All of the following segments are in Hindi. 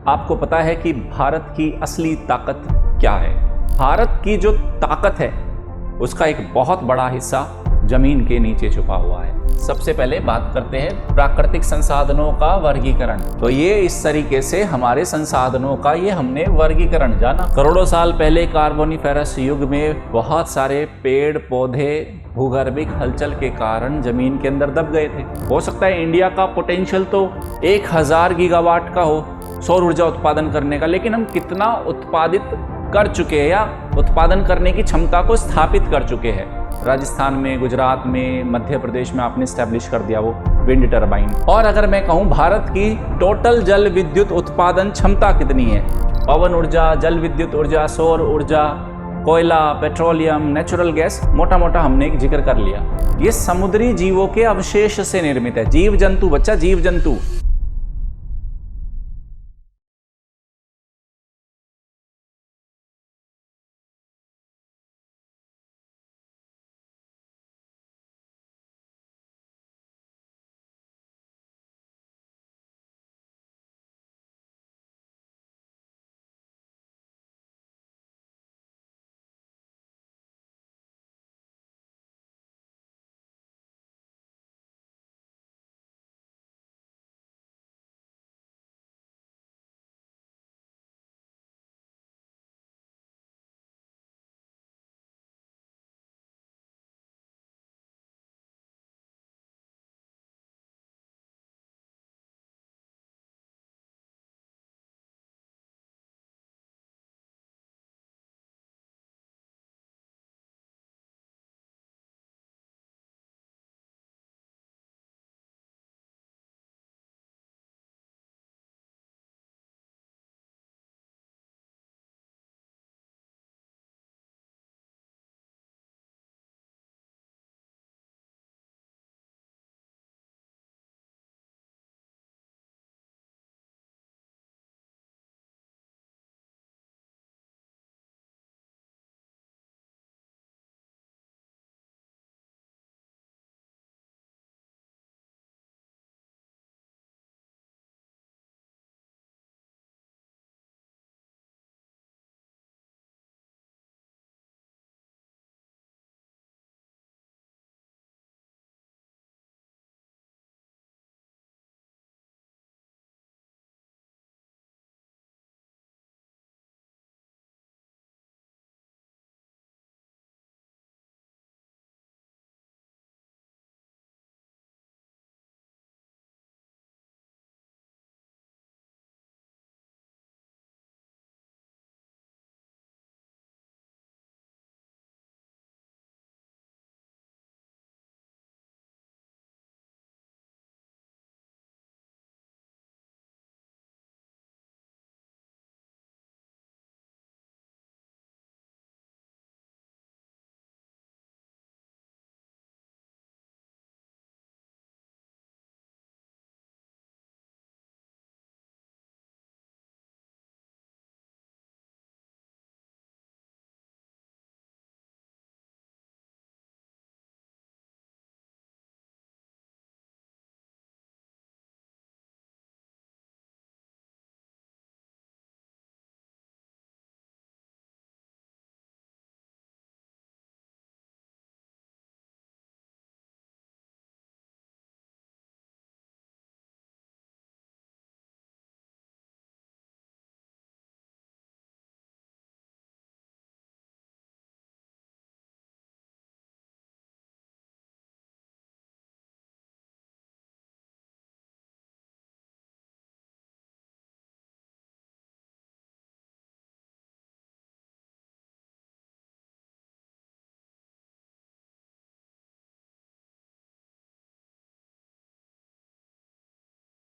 आपको पता है कि भारत की असली ताकत क्या है? भारत की जो ताकत है उसका एक बहुत बड़ा हिस्सा जमीन के नीचे छुपा हुआ है। सबसे पहले बात करते हैं प्राकृतिक संसाधनों का वर्गीकरण। तो ये इस तरीके से हमारे संसाधनों का ये हमने वर्गीकरण जाना। करोड़ों साल पहले कार्बोनिफेरस युग में बहुत सारे पेड़ पौधे भूगर्भिक हलचल के कारण जमीन के अंदर दब गए थे। हो सकता है इंडिया का पोटेंशियल तो 1000 गीगावाट का हो सौर ऊर्जा उत्पादन करने का, लेकिन हम कितना उत्पादित कर चुके हैं या उत्पादन करने की क्षमता को स्थापित कर चुके हैं? राजस्थान में, गुजरात में, मध्य प्रदेश में आपने स्टैब्लिश कर दिया वो विंड टर्बाइन। और अगर मैं कहूं भारत की टोटल जल विद्युत उत्पादन क्षमता कितनी है? पवन ऊर्जा, जल विद्युत ऊर्जा, सौर ऊर्जा, कोयला, पेट्रोलियम, नेचुरल गैस, मोटा मोटा हमने एक जिक्र कर लिया। ये समुद्री जीवों के अवशेष से निर्मित है। जीव जंतु बच्चा, जीव जंतु।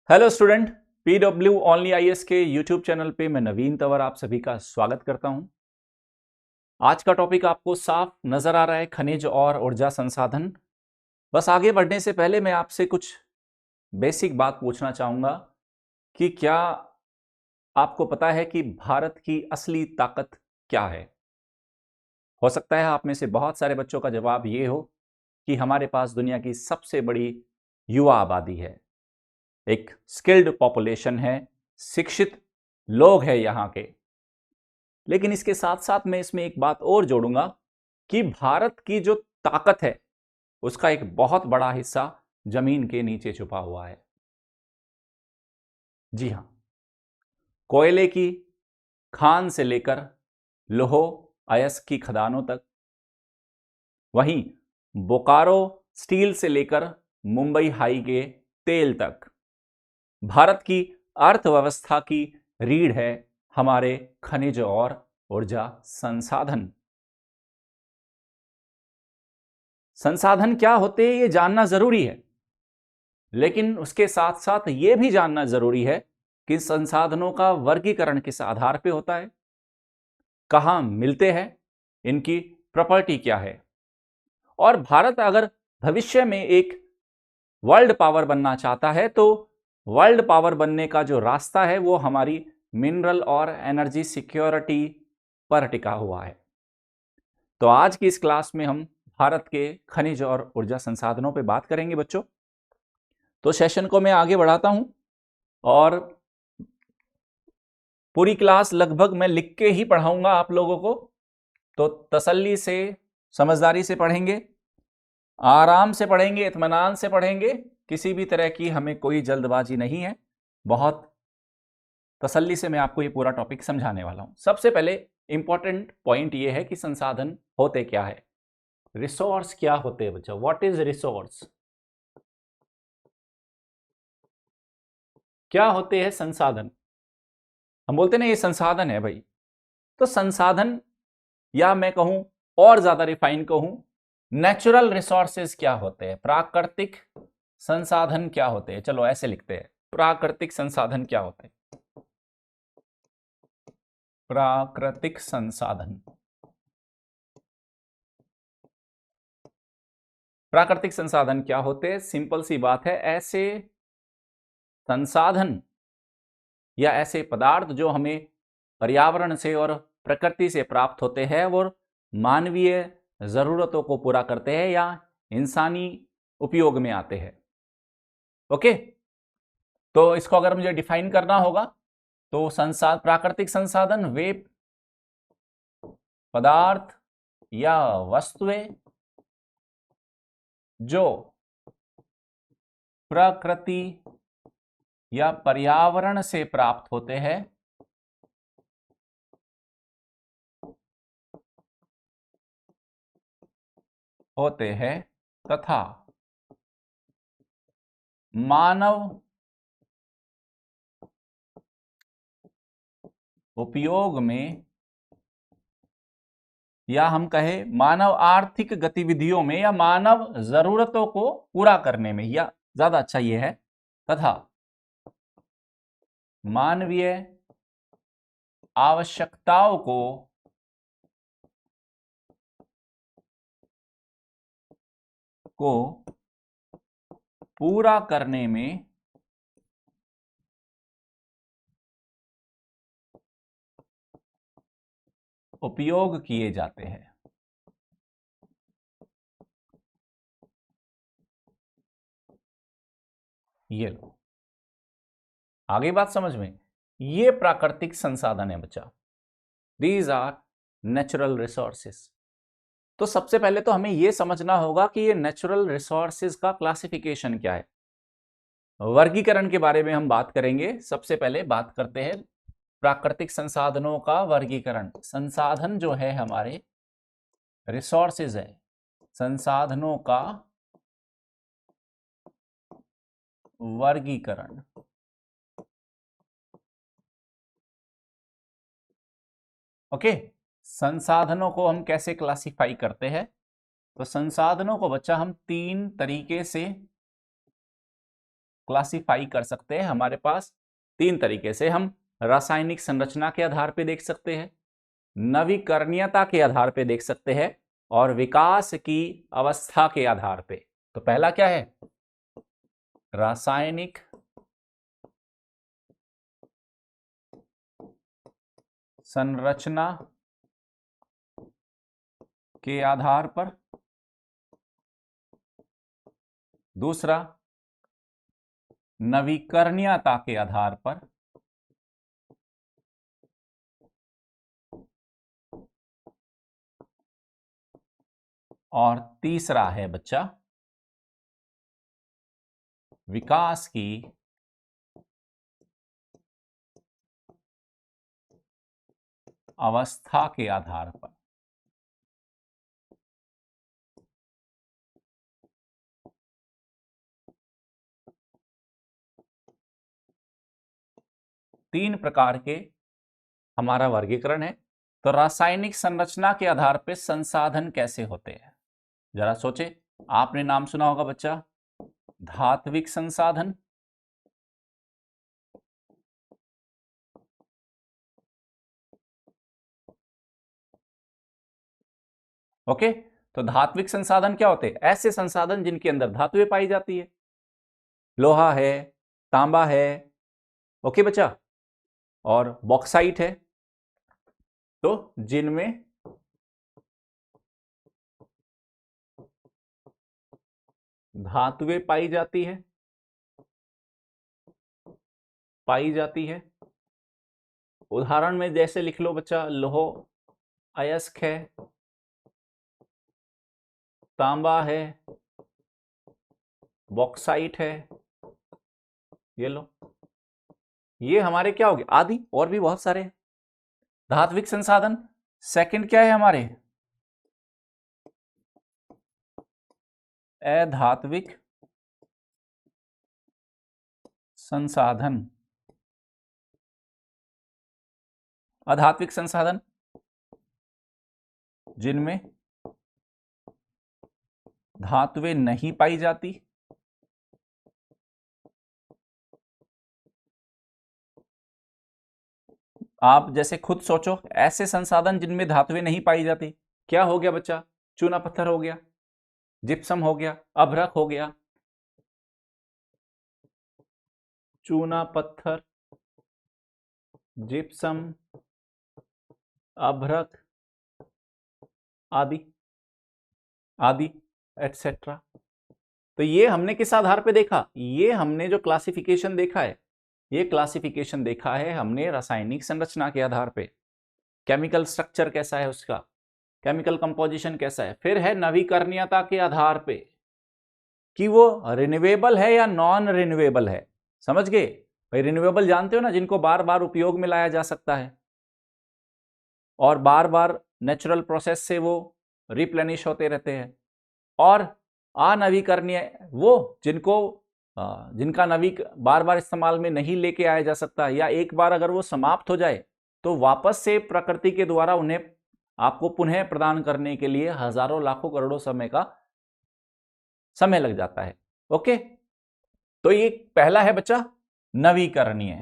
Hello student, PW only IAS के यूट्यूब चैनल पे मैं नवीन तंवर आप सभी का स्वागत करता हूं। आज का टॉपिक आपको साफ नजर आ रहा है, खनिज और ऊर्जा संसाधन। बस आगे बढ़ने से पहले मैं आपसे कुछ बेसिक बात पूछना चाहूंगा कि क्या आपको पता है कि भारत की असली ताकत क्या है? हो सकता है आप में से बहुत सारे बच्चों का जवाब ये हो कि हमारे पास दुनिया की सबसे बड़ी युवा आबादी है, एक स्किल्ड पॉपुलेशन है, शिक्षित लोग हैं यहाँ के। लेकिन इसके साथ साथ मैं इसमें एक बात और जोड़ूंगा कि भारत की जो ताकत है उसका एक बहुत बड़ा हिस्सा जमीन के नीचे छुपा हुआ है। जी हां, कोयले की खान से लेकर लौह अयस्क की खदानों तक, वहीं बोकारो स्टील से लेकर मुंबई हाई के तेल तक, भारत की अर्थव्यवस्था की रीढ़ है हमारे खनिज और ऊर्जा संसाधन। संसाधन क्या होते हैं ये जानना जरूरी है, लेकिन उसके साथ साथ ये भी जानना जरूरी है कि संसाधनों का वर्गीकरण किस आधार पे होता है, कहां मिलते हैं, इनकी प्रॉपर्टी क्या है। और भारत अगर भविष्य में एक वर्ल्ड पावर बनना चाहता है तो वर्ल्ड पावर बनने का जो रास्ता है वो हमारी मिनरल और एनर्जी सिक्योरिटी पर टिका हुआ है। तो आज की इस क्लास में हम भारत के खनिज और ऊर्जा संसाधनों पर बात करेंगे बच्चों। तो सेशन को मैं आगे बढ़ाता हूं और पूरी क्लास लगभग मैं लिख के ही पढ़ाऊंगा आप लोगों को, तो तसल्ली से समझदारी से पढ़ेंगे, आराम से पढ़ेंगे, इत्मीनान से पढ़ेंगे, किसी भी तरह की हमें कोई जल्दबाजी नहीं है। बहुत तसल्ली से मैं आपको ये पूरा टॉपिक समझाने वाला हूं। सबसे पहले इंपॉर्टेंट पॉइंट ये है कि संसाधन होते क्या है, रिसोर्स क्या होते हैं बच्चा, व्हाट इज रिसोर्स, क्या होते हैं संसाधन। हम बोलते ना ये संसाधन है भाई, तो संसाधन या मैं कहूं और ज्यादा रिफाइन कहूं नेचुरल रिसोर्सेज क्या होते हैं, प्राकृतिक संसाधन क्या होते हैं। चलो ऐसे लिखते हैं, प्राकृतिक संसाधन क्या होते हैं। प्राकृतिक संसाधन, प्राकृतिक संसाधन क्या होते हैं, सिंपल सी बात है, ऐसे संसाधन या ऐसे पदार्थ जो हमें पर्यावरण से और प्रकृति से प्राप्त होते हैं वो मानवीय जरूरतों को पूरा करते हैं या इंसानी उपयोग में आते हैं। ओके, तो इसको अगर मुझे डिफाइन करना होगा तो प्राकृतिक संसाधन वे पदार्थ या वस्तुएं जो प्रकृति या पर्यावरण से प्राप्त होते हैं तथा मानव उपयोग में या हम कहें मानव आर्थिक गतिविधियों में या मानव जरूरतों को पूरा करने में, या ज्यादा अच्छा यह है तथा मानवीय आवश्यकताओं को पूरा करने में उपयोग किए जाते हैं। ये लो, आगे बात समझ में, ये प्राकृतिक संसाधन है बच्चा, दीज आर नेचुरल रिसोर्सेस। तो सबसे पहले तो हमें यह समझना होगा कि ये नेचुरल रिसोर्सेज का क्लासिफिकेशन क्या है, वर्गीकरण के बारे में हम बात करेंगे। सबसे पहले बात करते हैं प्राकृतिक संसाधनों का वर्गीकरण। संसाधन जो है हमारे रिसोर्सेज है, संसाधनों का वर्गीकरण। ओके, संसाधनों को हम कैसे क्लासिफाई करते हैं, तो संसाधनों को बच्चा हम तीन तरीके से क्लासिफाई कर सकते हैं। हमारे पास तीन तरीके से, हम रासायनिक संरचना के आधार पे देख सकते हैं, नवीकरणीयता के आधार पे देख सकते हैं और विकास की अवस्था के आधार पे। तो पहला क्या है, रासायनिक संरचना के आधार पर, दूसरा नवीकरणीयता के आधार पर, और तीसरा है बच्चा विकास की अवस्था के आधार पर। तीन प्रकार के हमारा वर्गीकरण है। तो रासायनिक संरचना के आधार पर संसाधन कैसे होते हैं, जरा सोचे। आपने नाम सुना होगा बच्चा धात्विक संसाधन, ओके। तो धात्विक संसाधन क्या होते हैं? ऐसे संसाधन जिनके अंदर धातुएं पाई जाती है, लोहा है, तांबा है, ओके बच्चा, और बॉक्साइट है। तो जिनमें धातुएं पाई जाती है। उदाहरण में जैसे लिख लो बच्चा, लोहो अयस्क है, तांबा है, बॉक्साइट है, ये लो, ये हमारे क्या हो गए? आदि। और भी बहुत सारे धात्विक संसाधन। सेकंड क्या है हमारे? अधात्विक संसाधन। अधात्विक संसाधन जिनमें धातुएं नहीं पाई जाती, आप जैसे खुद सोचो, ऐसे संसाधन जिनमें धातुएं नहीं पाई जाती, क्या हो गया बच्चा? चूना पत्थर हो गया, जिप्सम हो गया, अभ्रक हो गया, चूना पत्थर, जिप्सम, अभ्रक आदि आदि एटसेट्रा। तो ये हमने किस आधार पे देखा? ये हमने जो क्लासिफिकेशन देखा है, ये क्लासिफिकेशन देखा है हमने रासायनिक संरचना के आधार पे। केमिकल स्ट्रक्चर कैसा है उसका, केमिकल कंपोजिशन कैसा है। फिर है नवीकरणीयता के आधार पे कि वो रिन्यूएबल है या नॉन रिन्यूएबल है। समझ गए भाई? रिन्यूएबल जानते हो ना, जिनको बार बार उपयोग में लाया जा सकता है और बार बार नेचुरल प्रोसेस से वो रिप्लेनिश होते रहते हैं। और अनवीकरणीय वो जिनका बार बार इस्तेमाल में नहीं लेके आया जा सकता, या एक बार अगर वो समाप्त हो जाए तो वापस से प्रकृति के द्वारा उन्हें आपको पुनः प्रदान करने के लिए हजारों लाखों करोड़ों समय लग जाता है। ओके, तो ये पहला है बच्चा नवीकरणीय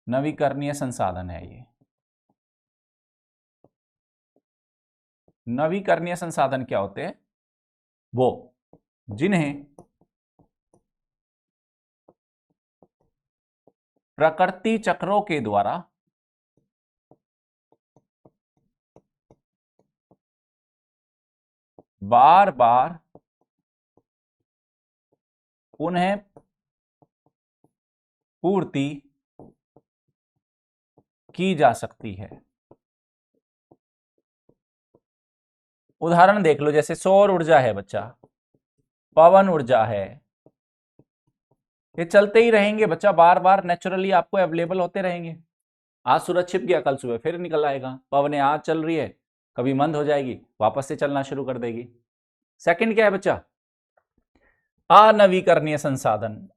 नवीकरणीय संसाधन है। ये नवीकरणीय संसाधन क्या होते हैं? वो जिन्हें प्रकृति चक्रों के द्वारा बार बार पुनः पूर्ति की जा सकती है। उदाहरण देख लो, जैसे सौर ऊर्जा है बच्चा, पवन ऊर्जा है, ये चलते ही रहेंगे बच्चा, बार बार नेचुरली आपको अवेलेबल होते रहेंगे। आज सूरज छिप गया, कल सुबह फिर निकल आएगा। पवनें आज चल रही है, कभी मंद हो जाएगी, वापस से चलना शुरू कर देगी। सेकंड क्या है बच्चा? अनवीकरणीय संसाधन।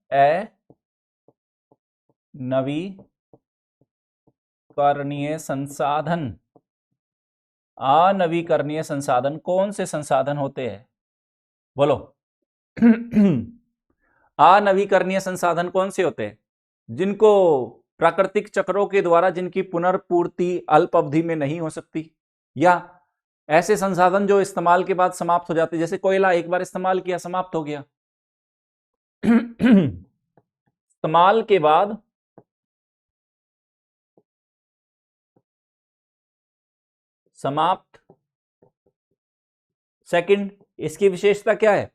अनवीकरणीय संसाधन। अनवीकरणीय संसाधन कौन से संसाधन होते हैं? बोलो। अनवीकरणीय संसाधन कौन से होते हैं? जिनको प्राकृतिक चक्रों के द्वारा जिनकी पुनर्पूर्ति अल्प अवधि में नहीं हो सकती, या ऐसे संसाधन जो इस्तेमाल के बाद समाप्त हो जाते, जैसे कोयला एक बार इस्तेमाल किया समाप्त हो गया। इस्तेमाल के बाद समाप्त। सेकंड, इसकी विशेषता क्या है?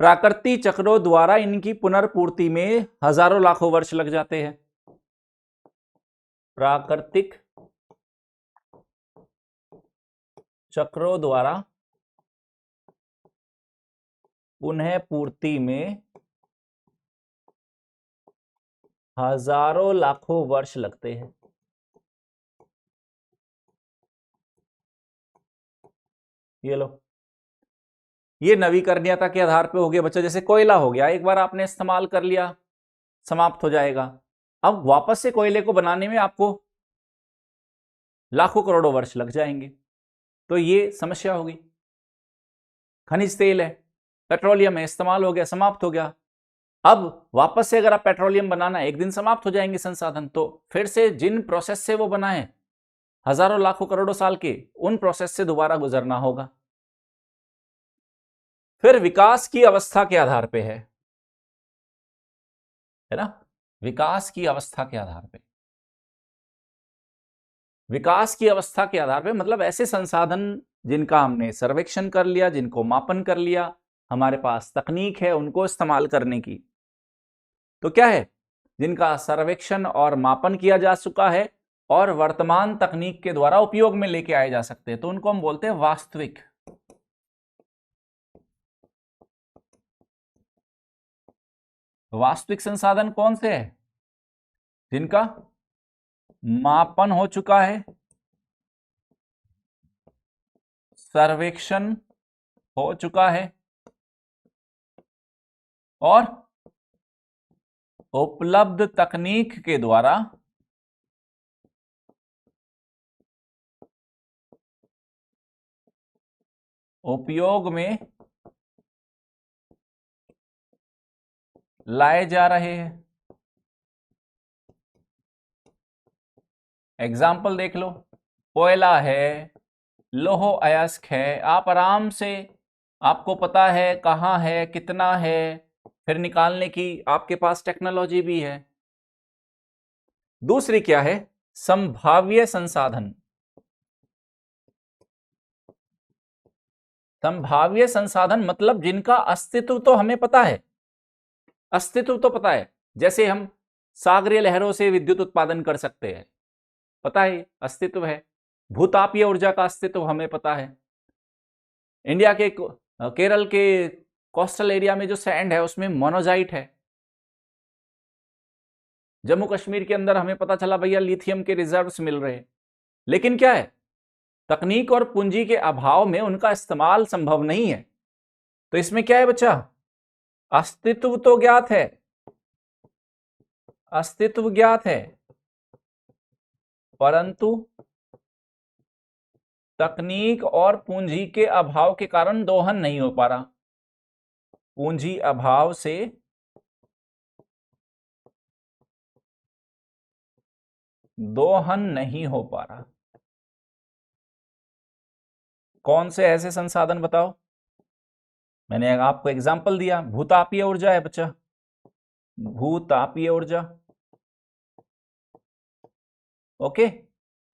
प्राकृतिक चक्रों द्वारा इनकी पुनर्पूर्ति में हजारों लाखों वर्ष लग जाते हैं। प्राकृतिक चक्रों द्वारा पुनः पूर्ति में हजारों लाखों वर्ष लगते हैं। ये लो, ये नवीकरणीयता के आधार पे हो गया बच्चा। जैसे कोयला हो गया, एक बार आपने इस्तेमाल कर लिया, समाप्त हो जाएगा। अब वापस से कोयले को बनाने में आपको लाखों करोड़ों वर्ष लग जाएंगे, तो ये समस्या होगी। खनिज तेल है, पेट्रोलियम है, इस्तेमाल हो गया, समाप्त हो गया। अब वापस से अगर आप पेट्रोलियम बनाना, एक दिन समाप्त हो जाएंगे संसाधन, तो फिर से जिन प्रोसेस से वो बना है हजारों लाखों करोड़ों साल के, उन प्रोसेस से दोबारा गुजरना होगा। फिर विकास की अवस्था के आधार पे है ना, विकास की अवस्था के आधार पे, विकास की अवस्था के आधार पे मतलब ऐसे संसाधन जिनका हमने सर्वेक्षण कर लिया, जिनको मापन कर लिया, हमारे पास तकनीक है उनको इस्तेमाल करने की। तो क्या है, जिनका सर्वेक्षण और मापन किया जा चुका है और वर्तमान तकनीक के द्वारा उपयोग में लेके आए जा सकते हैं, तो उनको हम बोलते हैं वास्तविक। वास्तविक संसाधन कौन से है, जिनका मापन हो चुका है, सर्वेक्षण हो चुका है और उपलब्ध तकनीक के द्वारा उपयोग में लाए जा रहे हैं। एग्जाम्पल देख लो, कोयला है, लोहो अयस्क है, आप आराम से, आपको पता है कहाँ है, कितना है, फिर निकालने की आपके पास टेक्नोलॉजी भी है। दूसरी क्या है, संभाव्य संसाधन। संभाव्य संसाधन मतलब जिनका अस्तित्व तो हमें पता है, अस्तित्व तो पता है। जैसे हम सागरीय लहरों से विद्युत उत्पादन कर सकते हैं, पता है, अस्तित्व है। भूतापीय ऊर्जा का अस्तित्व हमें पता है। इंडिया के केरल के कोस्टल एरिया में जो सैंड है उसमें मोनोजाइट है। जम्मू कश्मीर के अंदर हमें पता चला भैया लिथियम के रिजर्व्स मिल रहे हैं, लेकिन क्या है, तकनीक और पूंजी के अभाव में उनका इस्तेमाल संभव नहीं है। तो इसमें क्या है बच्चा, अस्तित्व तो ज्ञात है, अस्तित्व ज्ञात है, परंतु तकनीक और पूंजी के अभाव के कारण दोहन नहीं हो पा रहा। पूंजी अभाव से दोहन नहीं हो पा रहा। कौन से ऐसे संसाधन बताओ, मैंने आपको एग्जांपल दिया, भूतापीय ऊर्जा है बच्चा, भूतापीय ऊर्जा। ओके,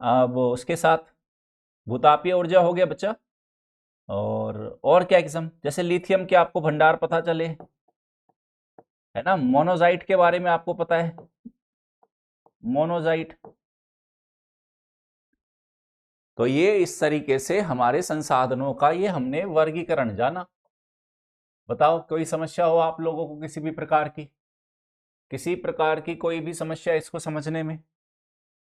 अब उसके साथ भूतापीय ऊर्जा हो गया बच्चा, और क्या किस्म, जैसे लिथियम के आपको भंडार पता चले, है ना, मोनोजाइट के बारे में आपको पता है, मोनोजाइट। तो ये इस तरीके से हमारे संसाधनों का ये हमने वर्गीकरण जाना। बताओ कोई समस्या हो आप लोगों को किसी भी प्रकार की, किसी प्रकार की कोई भी समस्या इसको समझने में,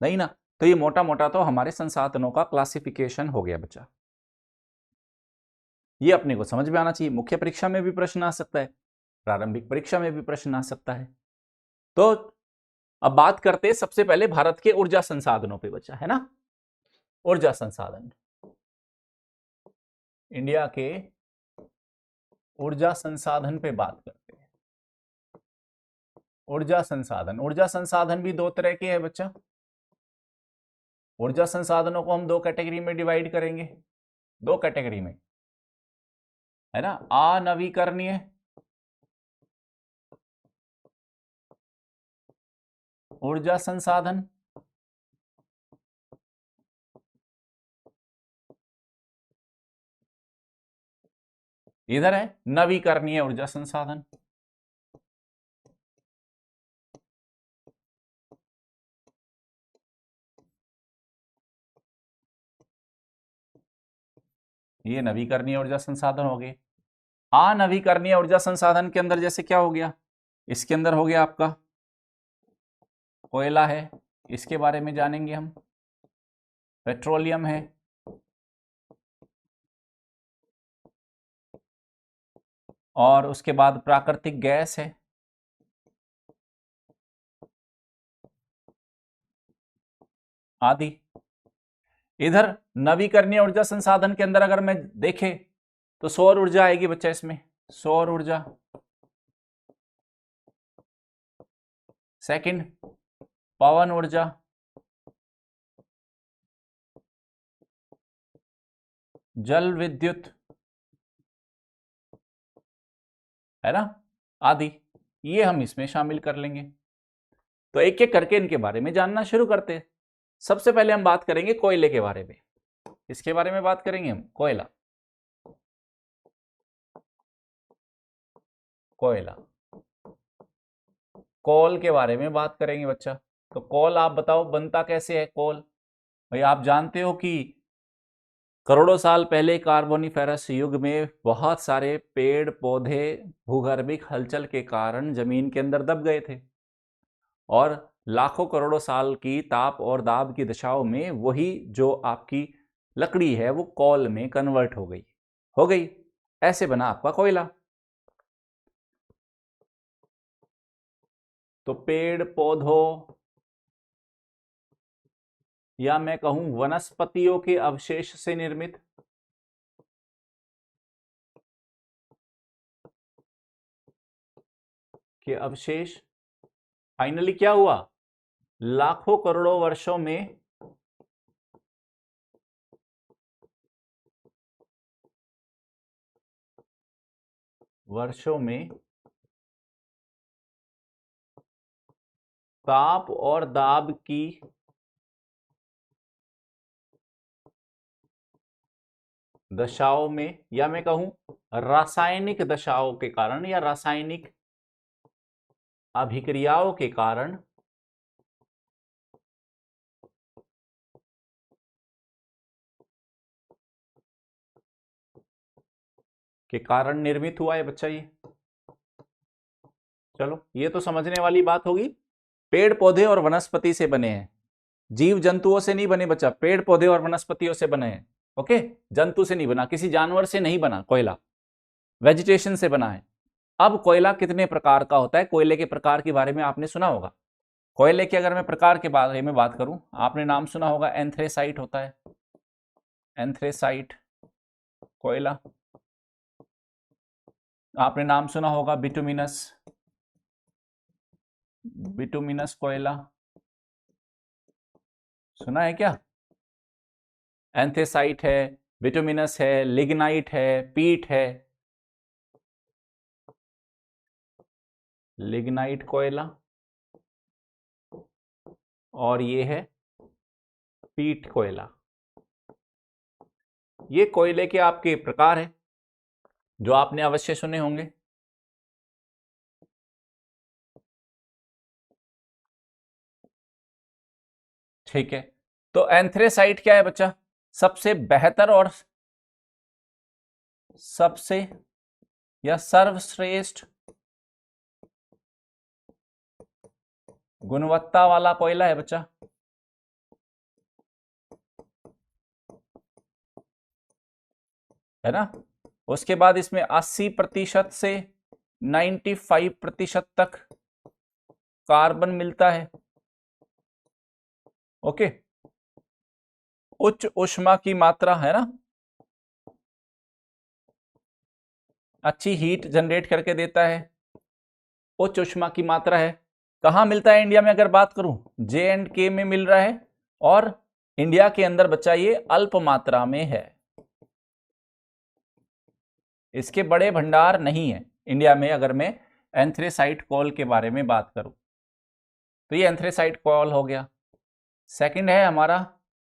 नहीं ना? तो ये मोटा मोटा तो हमारे संसाधनों का क्लासिफिकेशन हो गया बच्चा। ये अपने को समझ में आना चाहिए। मुख्य परीक्षा में भी प्रश्न आ सकता है, प्रारंभिक परीक्षा में भी प्रश्न आ सकता है। तो अब बात करते हैं सबसे पहले भारत के ऊर्जा संसाधनों पे बच्चा, है ना। ऊर्जा संसाधन, इंडिया के ऊर्जा संसाधन पे बात करते हैं। ऊर्जा संसाधन, ऊर्जा संसाधन भी दो तरह के हैं बच्चा। ऊर्जा संसाधनों को हम दो कैटेगरी में डिवाइड करेंगे, दो कैटेगरी में, है ना, अनवीकरणीय ऊर्जा संसाधन इधर है नवीकरणीय ऊर्जा संसाधन। ये नवीकरणीय ऊर्जा संसाधन हो गए। अनवीकरणीय ऊर्जा संसाधन के अंदर जैसे क्या हो गया, इसके अंदर हो गया आपका कोयला है, इसके बारे में जानेंगे हम। पेट्रोलियम है, और उसके बाद प्राकृतिक गैस है, आदि। इधर नवीकरणीय ऊर्जा संसाधन के अंदर अगर मैं देखे तो सौर ऊर्जा आएगी बच्चा इसमें, सौर ऊर्जा। सेकंड पवन ऊर्जा, जल विद्युत, है ना, आदि। ये हम इसमें शामिल कर लेंगे। तो एक एक करके इनके बारे में जानना शुरू करते हैं। सबसे पहले हम बात करेंगे कोयले के बारे में। इसके बारे में बात करेंगे हम, कोयला। कोयला, कोल के बारे में बात करेंगे बच्चा। तो कोल आप बताओ बनता कैसे है कोल? भाई आप जानते हो कि करोड़ों साल पहले कार्बोनिफेरस युग में बहुत सारे पेड़ पौधे भूगर्भिक हलचल के कारण जमीन के अंदर दब गए थे, और लाखों करोड़ों साल की ताप और दाब की दशाओं में वही जो आपकी लकड़ी है वो कोल में कन्वर्ट हो गई। ऐसे बना आपका कोयला। तो पेड़ पौधों या मैं कहूं वनस्पतियों के अवशेष से निर्मित के अवशेष फाइनली क्या हुआ, लाखों करोड़ों वर्षों में ताप और दाब की दशाओं में, या मैं कहूं रासायनिक दशाओं के कारण या रासायनिक अभिक्रियाओं के कारण निर्मित हुआ है बच्चा ये। चलो ये तो समझने वाली बात होगी। पेड़ पौधे और वनस्पति से बने हैं, जीव जंतुओं से नहीं बने बच्चा, पेड़ पौधे और वनस्पतियों से बने हैं। ओके, जंतु से नहीं बना, किसी जानवर से नहीं बना कोयला, वेजिटेशन से बना है। अब कोयला कितने प्रकार का होता है? कोयले के प्रकार के बारे में आपने सुना होगा। कोयले के अगर मैं प्रकार के बारे में बात करूं, आपने नाम सुना होगा एंथ्रेसाइट होता है, एंथ्रेसाइट कोयला। आपने नाम सुना होगा बिटुमिनस, बिटुमिनस कोयला, सुना है क्या? एंथ्रेसाइट है, बिटुमिनस है, लिग्नाइट है, पीट है, लिग्नाइट कोयला, और ये है पीट कोयला। ये कोयले के आपके प्रकार है जो आपने अवश्य सुने होंगे। ठीक है, तो एंथ्रेसाइट क्या है बच्चा? सबसे बेहतर और सबसे या सर्वश्रेष्ठ गुणवत्ता वाला कोयला है बच्चा। है ना? उसके बाद इसमें 80% से 95% तक कार्बन मिलता है। ओके, उच्च ऊष्मा की मात्रा, है ना, अच्छी हीट जनरेट करके देता है, उच्च ऊष्मा की मात्रा है। कहां मिलता है इंडिया में? अगर बात करूं J&K में मिल रहा है, और इंडिया के अंदर बच्चा ये अल्प मात्रा में है। इसके बड़े भंडार नहीं है इंडिया में। अगर मैं एंथ्रेसाइट कोल के बारे में बात करूं तो ये एंथ्रेसाइट कोल हो गया। सेकंड है हमारा,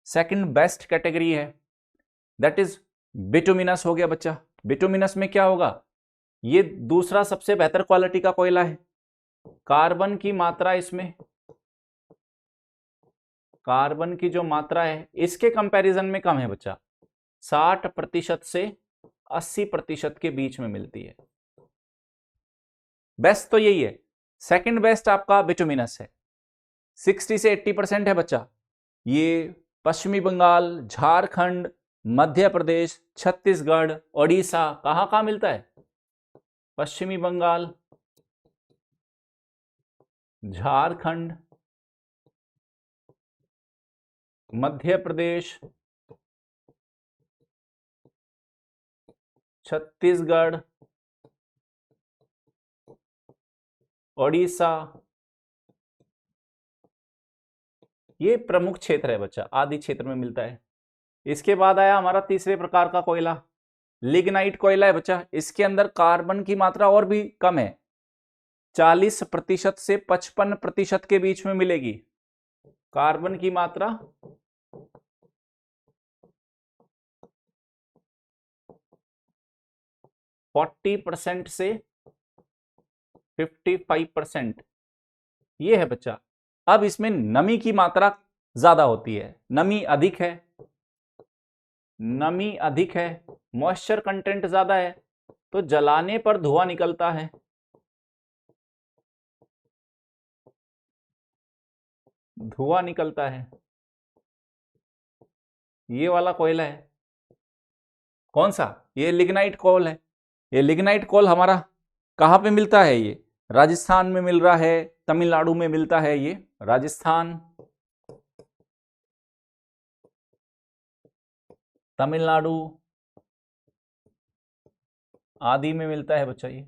सेकंड बेस्ट कैटेगरी है, दैट इज बिटुमिनस हो गया बच्चा। बिटुमिनस में क्या होगा? ये दूसरा सबसे बेहतर क्वालिटी का कोयला है। कार्बन की मात्रा इसमें, कार्बन की जो मात्रा है इसके कंपैरिजन में कम है बच्चा। 60% से 80% के बीच में मिलती है। बेस्ट तो यही है। सेकंड बेस्ट आपका बिटुमिनस है, 60 से 80% है बच्चा। ये पश्चिमी बंगाल, झारखंड, मध्य प्रदेश, छत्तीसगढ़, ओडिशा, कहां कहां मिलता है? पश्चिमी बंगाल, झारखंड, मध्य प्रदेश, छत्तीसगढ़, ओडिशा, ये प्रमुख क्षेत्र है बच्चा, आदि क्षेत्र में मिलता है। इसके बाद आया हमारा तीसरे प्रकार का कोयला, लिग्नाइट कोयला है बच्चा। इसके अंदर कार्बन की मात्रा और भी कम है, 40% से 55% के बीच में मिलेगी कार्बन की मात्रा। %40 से 55% ये है बच्चा। अब इसमें नमी की मात्रा ज्यादा होती है, नमी अधिक है, नमी अधिक है, मॉइस्चर कंटेंट ज्यादा है, तो जलाने पर धुआं निकलता है। धुआं निकलता है। ये वाला कोयला है, कौन सा? ये लिग्नाइट कोल है। ये लिग्नाइट कोल हमारा कहां पे मिलता है? ये राजस्थान में मिल रहा है, तमिलनाडु में मिलता है। ये राजस्थान, तमिलनाडु आदि में मिलता है बच्चा। ये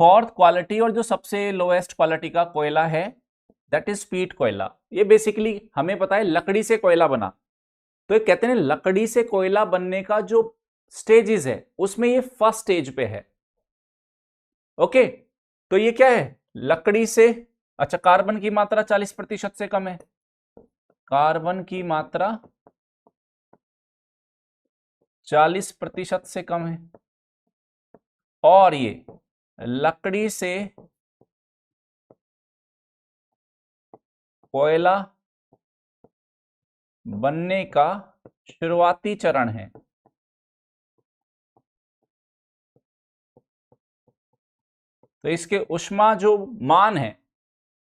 फोर्थ क्वालिटी और जो सबसे लोएस्ट क्वालिटी का कोयला है दैट इज पीट कोयला। ये बेसिकली हमें पता है लकड़ी से कोयला बना, तो ये कहते हैं लकड़ी से कोयला बनने का जो स्टेजेस है उसमें ये फर्स्ट स्टेज पे है। ओके, तो ये क्या है? लकड़ी से, अच्छा, कार्बन की मात्रा 40% से कम है, कार्बन की मात्रा 40% से कम है, और ये लकड़ी से कोयला बनने का शुरुआती चरण है। तो इसके ऊष्मा जो मान है,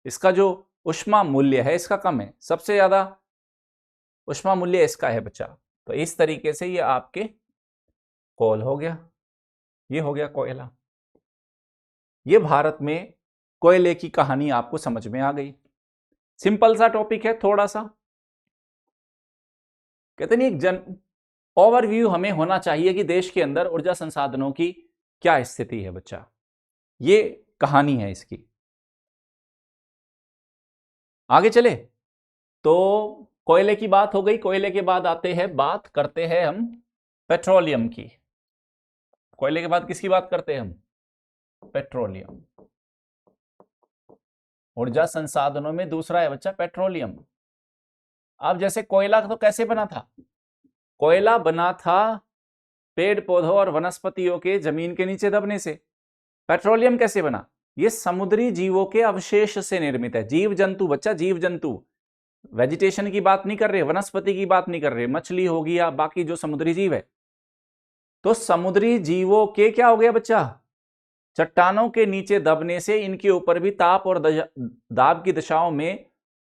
इसका जो ऊष्मा मूल्य है इसका कम है, सबसे ज्यादा ऊष्मा मूल्य इसका है बच्चा। तो इस तरीके से ये आपके कोल हो गया, ये हो गया कोयला। ये भारत में कोयले की कहानी आपको समझ में आ गई। सिंपल सा टॉपिक है थोड़ा सा, कहते नहीं, एक ओवरव्यू हमें होना चाहिए कि देश के अंदर ऊर्जा संसाधनों की क्या स्थिति है बच्चा। ये कहानी है इसकी। आगे चले तो कोयले की बात हो गई, कोयले के बाद आते हैं, बात करते हैं हम पेट्रोलियम की। कोयले के बाद किसकी बात करते हैं हम? पेट्रोलियम। ऊर्जा संसाधनों में दूसरा है बच्चा पेट्रोलियम। अब जैसे कोयला तो कैसे बना था? कोयला बना था पेड़ पौधों और वनस्पतियों के जमीन के नीचे दबने से। पेट्रोलियम कैसे बना? ये समुद्री जीवों के अवशेष से निर्मित है। जीव जंतु बच्चा, जीव जंतु, वेजिटेशन की बात नहीं कर रहे, वनस्पति की बात नहीं कर रहे, मछली होगी या बाकी जो समुद्री जीव है। तो समुद्री जीवों के क्या हो गया बच्चा? चट्टानों के नीचे दबने से इनके ऊपर भी ताप और दाब की दशाओं में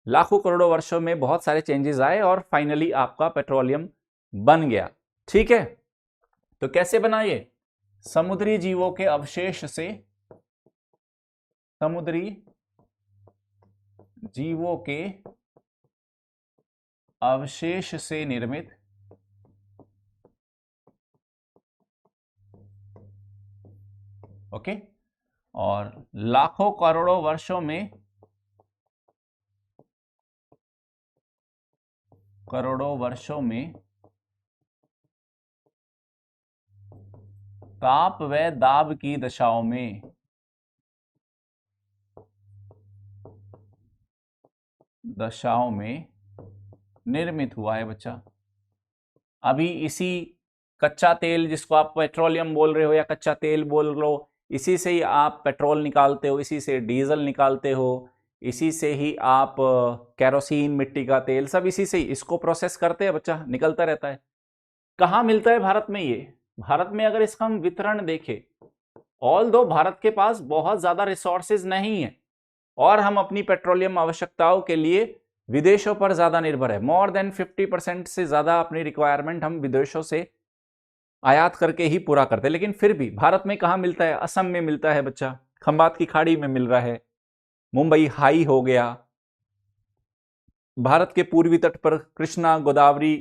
लाखों करोड़ों वर्षों में बहुत सारे चेंजेस आए और फाइनली आपका पेट्रोलियम बन गया। ठीक है, तो कैसे बना ये? समुद्री जीवों के अवशेष से, समुद्री जीवों के अवशेष से निर्मित ओके, और लाखों करोड़ों वर्षों में, ताप व दाब की दशाओं में निर्मित हुआ है बच्चा। अभी इसी कच्चा तेल, जिसको आप पेट्रोलियम बोल रहे हो या कच्चा तेल बोल लो, इसी से ही आप पेट्रोल निकालते हो, इसी से डीजल निकालते हो, इसी से ही आप केरोसिन, मिट्टी का तेल, सब इसी से ही इसको प्रोसेस करते हैं बच्चा, निकलता रहता है। कहाँ मिलता है भारत में? ये भारत में अगर इसका हम वितरण देखें, ऑल दो भारत के पास बहुत ज्यादा रिसोर्सेज नहीं है और हम अपनी पेट्रोलियम आवश्यकताओं के लिए विदेशों पर ज्यादा निर्भर है। मोर देन 50% से ज्यादा अपनी रिक्वायरमेंट हम विदेशों से आयात करके ही पूरा करते हैं। लेकिन फिर भी भारत में कहाँ मिलता है? असम में मिलता है बच्चा, खंबात की खाड़ी में मिल रहा है, मुंबई हाई हो गया, भारत के पूर्वी तट पर कृष्णा गोदावरी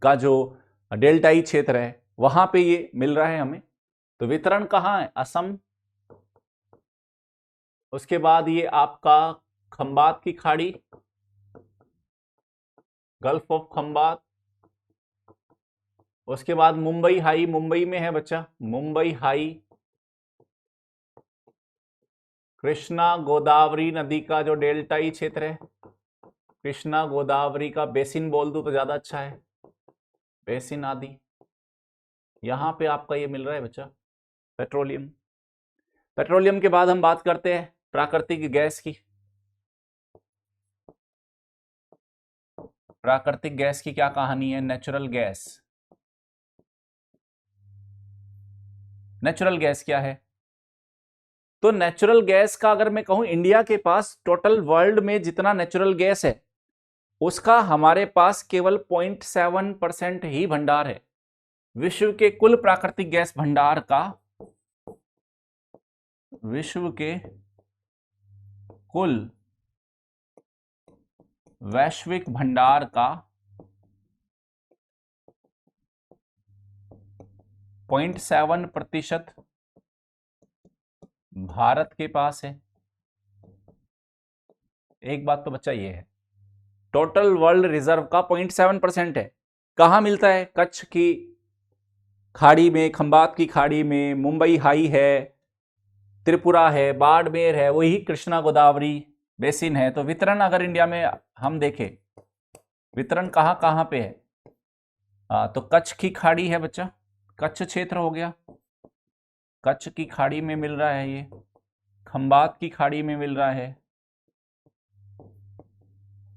का जो डेल्टाई क्षेत्र है वहां पे ये मिल रहा है हमें। तो वितरण कहाँ है? असम, उसके बाद ये आपका खंबात की खाड़ी, गल्फ ऑफ खंबात, उसके बाद मुंबई हाई, मुंबई में है बच्चा, मुंबई हाई, कृष्णा गोदावरी नदी का जो डेल्टाई क्षेत्र है, कृष्णा गोदावरी का बेसिन बोल दूं तो ज्यादा अच्छा है, बेसिन आदि, यहां पे आपका ये मिल रहा है बच्चा पेट्रोलियम। पेट्रोलियम के बाद हम बात करते हैं प्राकृतिक गैस की। प्राकृतिक गैस की क्या कहानी है? Natural gas. नेचुरल गैस क्या है? तो नेचुरल गैस का अगर मैं कहूं, इंडिया के पास टोटल वर्ल्ड में जितना नेचुरल गैस है उसका हमारे पास केवल 0.7% ही भंडार है। विश्व के कुल प्राकृतिक गैस भंडार का, विश्व के कुल वैश्विक भंडार का 0.7% भारत के पास है। एक बात तो बच्चा ये है, टोटल वर्ल्ड रिजर्व का 0.7% है। कहां मिलता है? कच्छ की खाड़ी में, खंबात की खाड़ी में, मुंबई हाई है, त्रिपुरा है, बाड़मेर है, वही कृष्णा गोदावरी बेसिन है। तो वितरण अगर इंडिया में हम देखें, वितरण कहां कहां पे है? तो कच्छ की खाड़ी है बच्चा, कच्छ क्षेत्र हो गया, कच्छ की खाड़ी में मिल रहा है ये, खंबात की खाड़ी में मिल रहा है,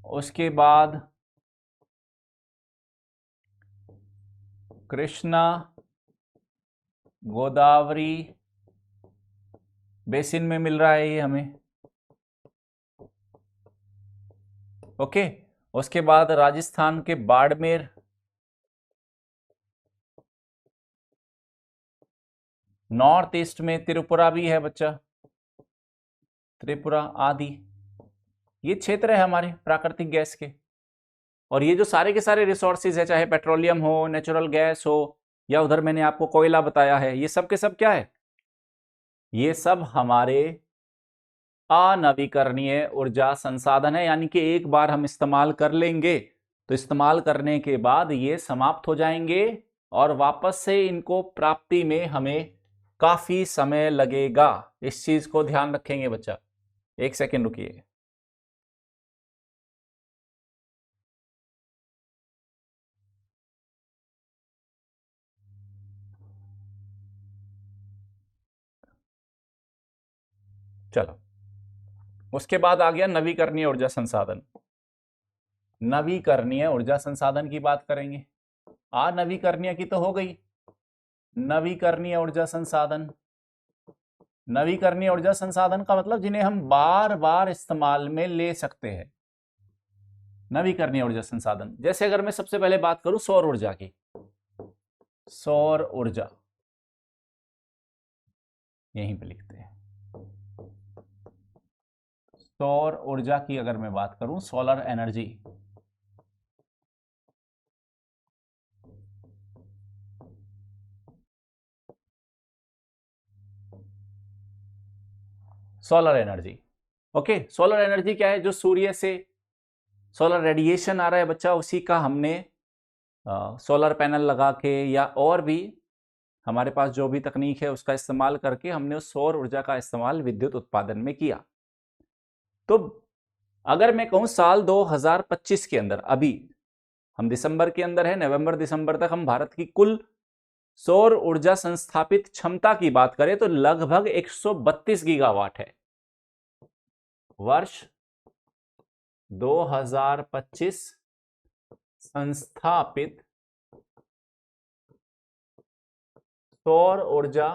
उसके बाद कृष्णा गोदावरी बेसिन में मिल रहा है ये हमें। ओके, उसके बाद राजस्थान के बाड़मेर, नॉर्थ ईस्ट में त्रिपुरा भी है बच्चा, त्रिपुरा आदि, ये क्षेत्र है हमारे प्राकृतिक गैस के। और ये जो सारे के सारे रिसोर्सेज है, चाहे पेट्रोलियम हो, नेचुरल गैस हो, या उधर मैंने आपको कोयला बताया है, ये सब के सब क्या है? ये सब हमारे अनवीकरणीय ऊर्जा संसाधन है। यानी कि एक बार हम इस्तेमाल कर लेंगे तो इस्तेमाल करने के बाद ये समाप्त हो जाएंगे और वापस से इनको प्राप्ति में हमें काफी समय लगेगा। इस चीज को ध्यान रखेंगे बच्चा। एक सेकेंड रुकिए। चलो, उसके बाद आ गया नवीकरणीय ऊर्जा संसाधन। नवीकरणीय ऊर्जा संसाधन की बात करेंगे। नवीकरणीय की तो हो गई। नवीकरणीय ऊर्जा संसाधन, नवीकरणीय ऊर्जा संसाधन का मतलब जिन्हें हम बार बार इस्तेमाल में ले सकते हैं। नवीकरणीय ऊर्जा संसाधन, जैसे अगर मैं सबसे पहले बात करूं सौर ऊर्जा की, सौर ऊर्जा यहीं पे लिखते हैं। सौर ऊर्जा की अगर मैं बात करूं, solar energy, solar energy. Okay, solar energy क्या है? जो सूर्य से सोलर रेडिएशन आ रहा है बच्चा, उसी का हमने सोलर पैनल लगा के या और भी हमारे पास जो भी तकनीक है उसका इस्तेमाल करके हमने उस सौर ऊर्जा का इस्तेमाल विद्युत उत्पादन में किया। तो अगर मैं कहूं साल 2025 के अंदर, अभी हम दिसंबर के अंदर है, नवंबर दिसंबर तक हम भारत की कुल सौर ऊर्जा संस्थापित क्षमता की बात करें तो लगभग 132 गीगावाट है। वर्ष 2025 संस्थापित सौर ऊर्जा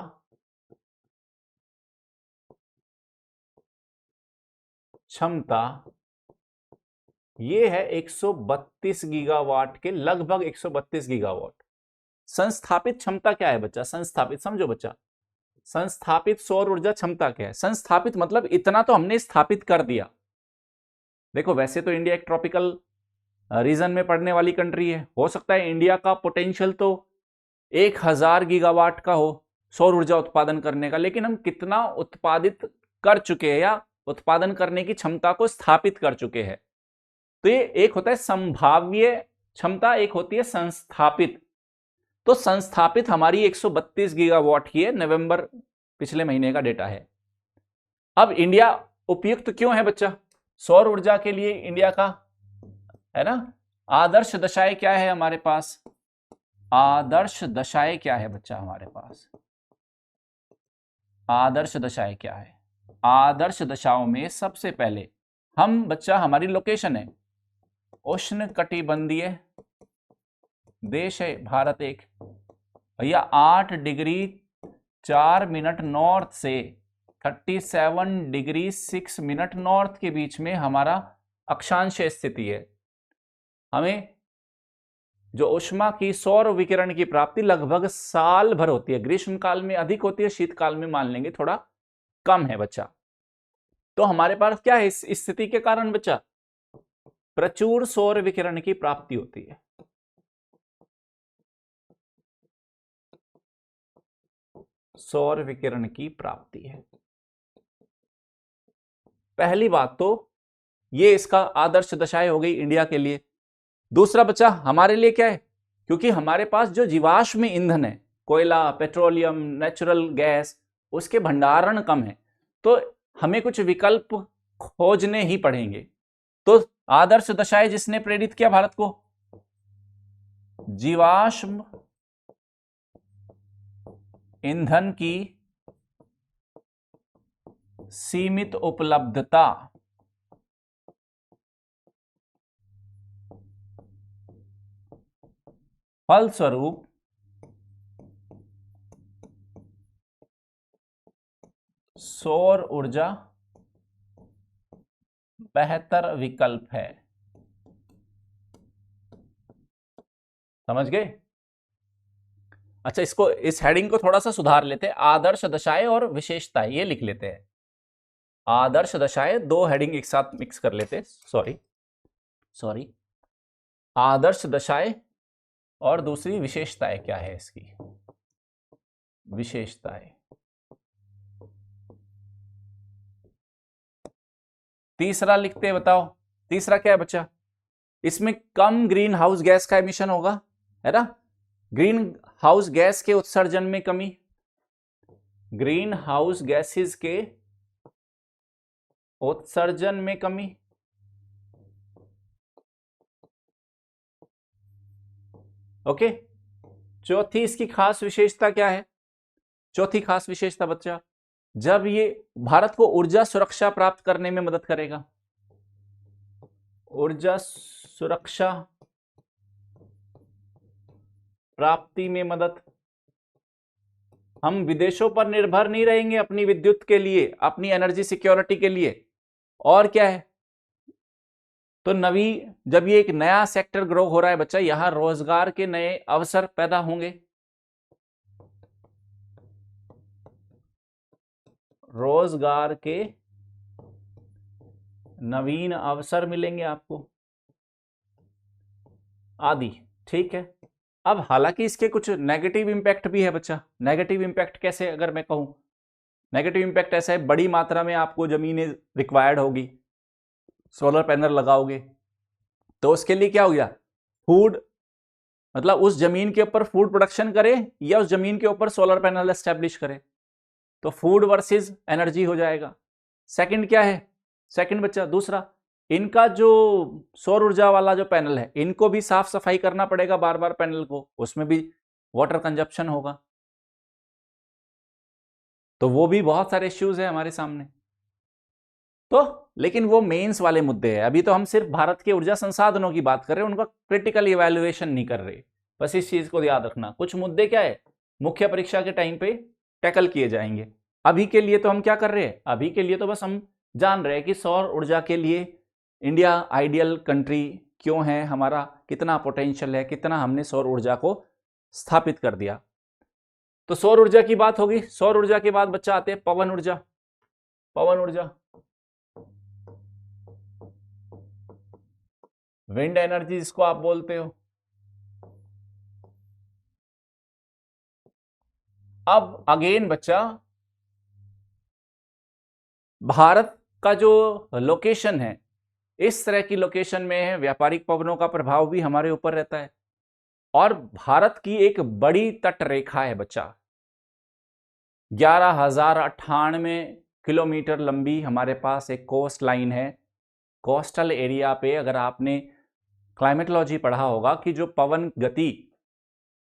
क्षमता ये है 132 गीगावाट के, लगभग 132 गीगावाट। संस्थापित क्षमता क्या है बच्चा? संस्थापित समझो बच्चा, संस्थापित सौर ऊर्जा क्षमता क्या है? संस्थापित मतलब इतना तो हमने स्थापित कर दिया। देखो वैसे तो इंडिया एक ट्रॉपिकल रीजन में पड़ने वाली कंट्री है, हो सकता है इंडिया का पोटेंशियल तो 1000 गीगावाट का हो सौर ऊर्जा उत्पादन करने का, लेकिन हम कितना उत्पादित कर चुके हैं या उत्पादन करने की क्षमता को स्थापित कर चुके हैं। तो ये एक होता है संभाव्य क्षमता, एक होती है संस्थापित। तो संस्थापित हमारी 132 गीगावाट की है, नवंबर पिछले महीने का डेटा है। अब इंडिया उपयुक्त क्यों है बच्चा सौर ऊर्जा के लिए? इंडिया का है ना आदर्श दशाएं क्या है हमारे पास? आदर्श दशाएं क्या है बच्चा हमारे पास? आदर्श दशाएं क्या है? आदर्श दशाओं में सबसे पहले हम बच्चा, हमारी लोकेशन है उष्ण कटिबंधीय देश है भारत एक भैया, 8 डिग्री 4 मिनट नॉर्थ से 37 डिग्री 6 मिनट नॉर्थ के बीच में हमारा अक्षांश स्थिति है। हमें जो ऊष्मा की सौर विकिरण की प्राप्ति लगभग साल भर होती है, ग्रीष्म काल में अधिक होती है, शीतकाल में मान लेंगे थोड़ा कम है बच्चा। तो हमारे पास क्या है इस स्थिति के कारण बच्चा? प्रचुर सौर विकिरण की प्राप्ति होती है। सौर विकिरण की प्राप्ति है पहली बात, तो ये इसका आदर्श दशाएं हो गई इंडिया के लिए। दूसरा बच्चा हमारे लिए क्या है? क्योंकि हमारे पास जो जीवाश्म ईंधन है, कोयला, पेट्रोलियम, नेचुरल गैस, उसके भंडारण कम है, तो हमें कुछ विकल्प खोजने ही पड़ेंगे। तो आदर्श दशाएं जिसने प्रेरित किया भारत को? जीवाश्म ईंधन की सीमित उपलब्धता, फलस्वरूप सौर ऊर्जा बेहतर विकल्प है। समझ गए? अच्छा, इसको, इस हेडिंग को थोड़ा सा सुधार लेते हैं, आदर्श दशाएं और विशेषताएं, ये लिख लेते हैं। आदर्श दशाएं, दो हेडिंग एक साथ मिक्स कर लेते हैं, सॉरी। आदर्श दशाएं और दूसरी विशेषताएं क्या है इसकी? विशेषताएं। तीसरा लिखते हैं, बताओ तीसरा क्या है बच्चा? इसमें कम ग्रीन हाउस गैस का एमिशन होगा, है ना? ग्रीन हाउस गैस के उत्सर्जन में कमी, ग्रीन हाउस गैसेस के उत्सर्जन में कमी, ओके। चौथी इसकी खास विशेषता क्या है? चौथी खास विशेषता बच्चा, जब ये भारत को ऊर्जा सुरक्षा प्राप्त करने में मदद करेगा। ऊर्जा सुरक्षा प्राप्ति में मदद, हम विदेशों पर निर्भर नहीं रहेंगे अपनी विद्युत के लिए, अपनी एनर्जी सिक्योरिटी के लिए। और क्या है? तो जब ये एक नया सेक्टर ग्रो हो रहा है बच्चा, यहां रोजगार के नए अवसर पैदा होंगे, रोजगार के नवीन अवसर मिलेंगे आपको आदि, ठीक है। अब हालांकि इसके कुछ नेगेटिव इंपैक्ट भी है बच्चा। नेगेटिव इंपैक्ट कैसे अगर मैं कहूं? नेगेटिव इंपैक्ट ऐसा है, बड़ी मात्रा में आपको जमीनें रिक्वायर्ड होगी, सोलर पैनल लगाओगे तो उसके लिए क्या हो गया? फूड, मतलब उस जमीन के ऊपर फूड प्रोडक्शन करे या उस जमीन के ऊपर सोलर पैनल एस्टेब्लिश करे, तो फूड वर्सेस एनर्जी हो जाएगा। सेकंड क्या है? सेकंड बच्चा दूसरा, इनका जो सौर ऊर्जा वाला जो पैनल है, इनको भी साफ सफाई करना पड़ेगा बार बार पैनल को, उसमें भी वाटर कंजप्शन होगा, तो वो भी बहुत सारे इश्यूज है हमारे सामने। तो लेकिन वो मेंस वाले मुद्दे हैं, अभी तो हम सिर्फ भारत के ऊर्जा संसाधनों की बात कर रहे हैं, उनका क्रिटिकल इवैल्यूएशन नहीं कर रहे। बस इस चीज को याद रखना। कुछ मुद्दे क्या है मुख्य परीक्षा के टाइम पे टैकल किए जाएंगे। अभी के लिए तो हम क्या कर रहे हैं, अभी के लिए तो बस हम जान रहे हैं कि सौर ऊर्जा के लिए इंडिया आइडियल कंट्री क्यों है, हमारा कितना पोटेंशियल है, कितना हमने सौर ऊर्जा को स्थापित कर दिया। तो सौर ऊर्जा की बात होगी। सौर ऊर्जा के बाद बच्चा आते हैं पवन ऊर्जा। पवन ऊर्जा, विंड एनर्जी जिसको आप बोलते हो। अब अगेन बच्चा, भारत का जो लोकेशन है, इस तरह की लोकेशन में है, व्यापारिक पवनों का प्रभाव भी हमारे ऊपर रहता है। और भारत की एक बड़ी तट रेखा है बच्चा, 11,098 किलोमीटर लंबी हमारे पास एक कोस्ट लाइन है। कोस्टल एरिया पे अगर आपने क्लाइमेटोलॉजी पढ़ा होगा कि जो पवन गति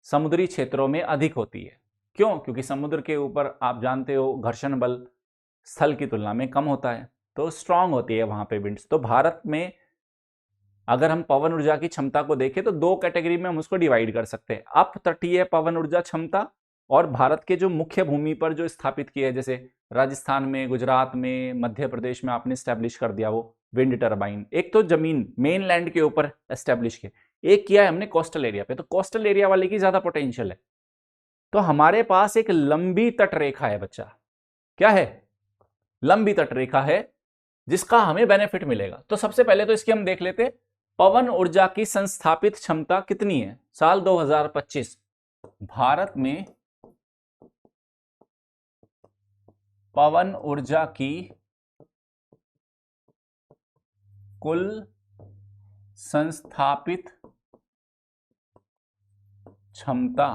समुद्री क्षेत्रों में अधिक होती है। क्यों? क्योंकि समुद्र के ऊपर आप जानते हो घर्षण बल स्थल की तुलना में कम होता है, तो स्ट्रांग होती है वहां पे विंड्स। तो भारत में अगर हम पवन ऊर्जा की क्षमता को देखें तो दो कैटेगरी में हम उसको डिवाइड कर सकते हैं, अप तटीय पवन ऊर्जा क्षमता और भारत के जो मुख्य भूमि पर जो स्थापित किए हैं, जैसे राजस्थान में, गुजरात में, मध्य प्रदेश में आपने स्टैब्लिश कर दिया वो विंड टर्बाइन। एक तो जमीन मेन लैंड के ऊपर एस्टेब्लिश किया, एक किया है हमने कोस्टल एरिया पे। तो कोस्टल एरिया वाले की ज्यादा पोटेंशियल है। तो हमारे पास एक लंबी तट रेखा है बच्चा, क्या है? लंबी तट रेखा है जिसका हमें बेनिफिट मिलेगा। तो सबसे पहले तो इसकी हम देख लेते, पवन ऊर्जा की संस्थापित क्षमता कितनी है साल 2025 भारत में। पवन ऊर्जा की कुल संस्थापित क्षमता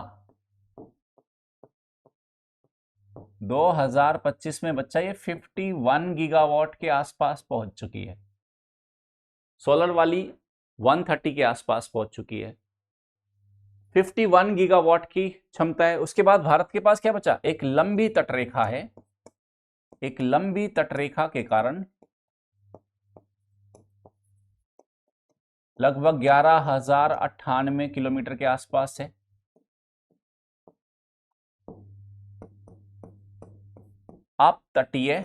2025 में बच्चा ये 51 गीगावाट के आसपास पहुंच चुकी है। सोलर वाली 130 के आसपास पहुंच चुकी है। 51 गीगावाट की क्षमता है। उसके बाद भारत के पास क्या बचा? एक लंबी तटरेखा है। एक लंबी तटरेखा के कारण लगभग 11,098 किलोमीटर के आसपास है। अप तटीय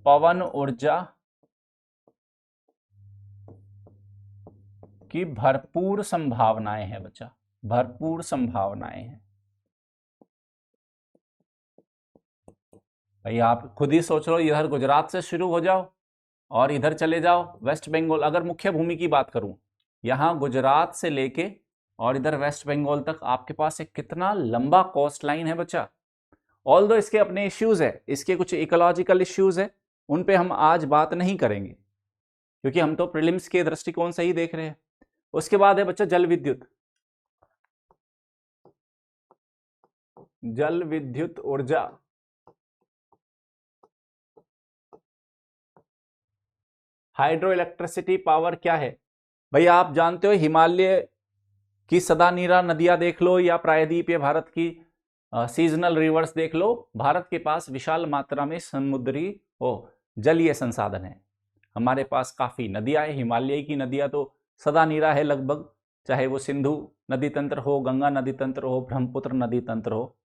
पवन ऊर्जा की भरपूर संभावनाएं हैं बच्चा, भरपूर संभावनाएं हैं। भाई आप खुद ही सोच लो, इधर गुजरात से शुरू हो जाओ और इधर चले जाओ वेस्ट बंगाल। अगर मुख्य भूमि की बात करूं, यहां गुजरात से लेके और इधर वेस्ट बंगाल तक आपके पास एक कितना लंबा कोस्ट लाइन है बच्चा। ऑल दो इसके अपने इश्यूज है, इसके कुछ इकोलॉजिकल इश्यूज है, उन पे हम आज बात नहीं करेंगे क्योंकि हम तो प्रीलिम्स के दृष्टिकोण से ही देख रहे हैं। उसके बाद है बच्चा जल विद्युत। जल विद्युत ऊर्जा, हाइड्रो इलेक्ट्रिसिटी पावर क्या है भाई? आप जानते हो हिमालय की सदानीरा नदियां देख लो या प्रायद्वीपीय भारत की सीजनल रिवर्स देख लो, भारत के पास विशाल मात्रा में समुद्री जलीय संसाधन है। हमारे पास काफी नदियां है, हिमालय की नदियां तो सदानीरा है लगभग, चाहे वो सिंधु नदी तंत्र हो, गंगा नदी तंत्र हो, ब्रह्मपुत्र नदी तंत्र हो।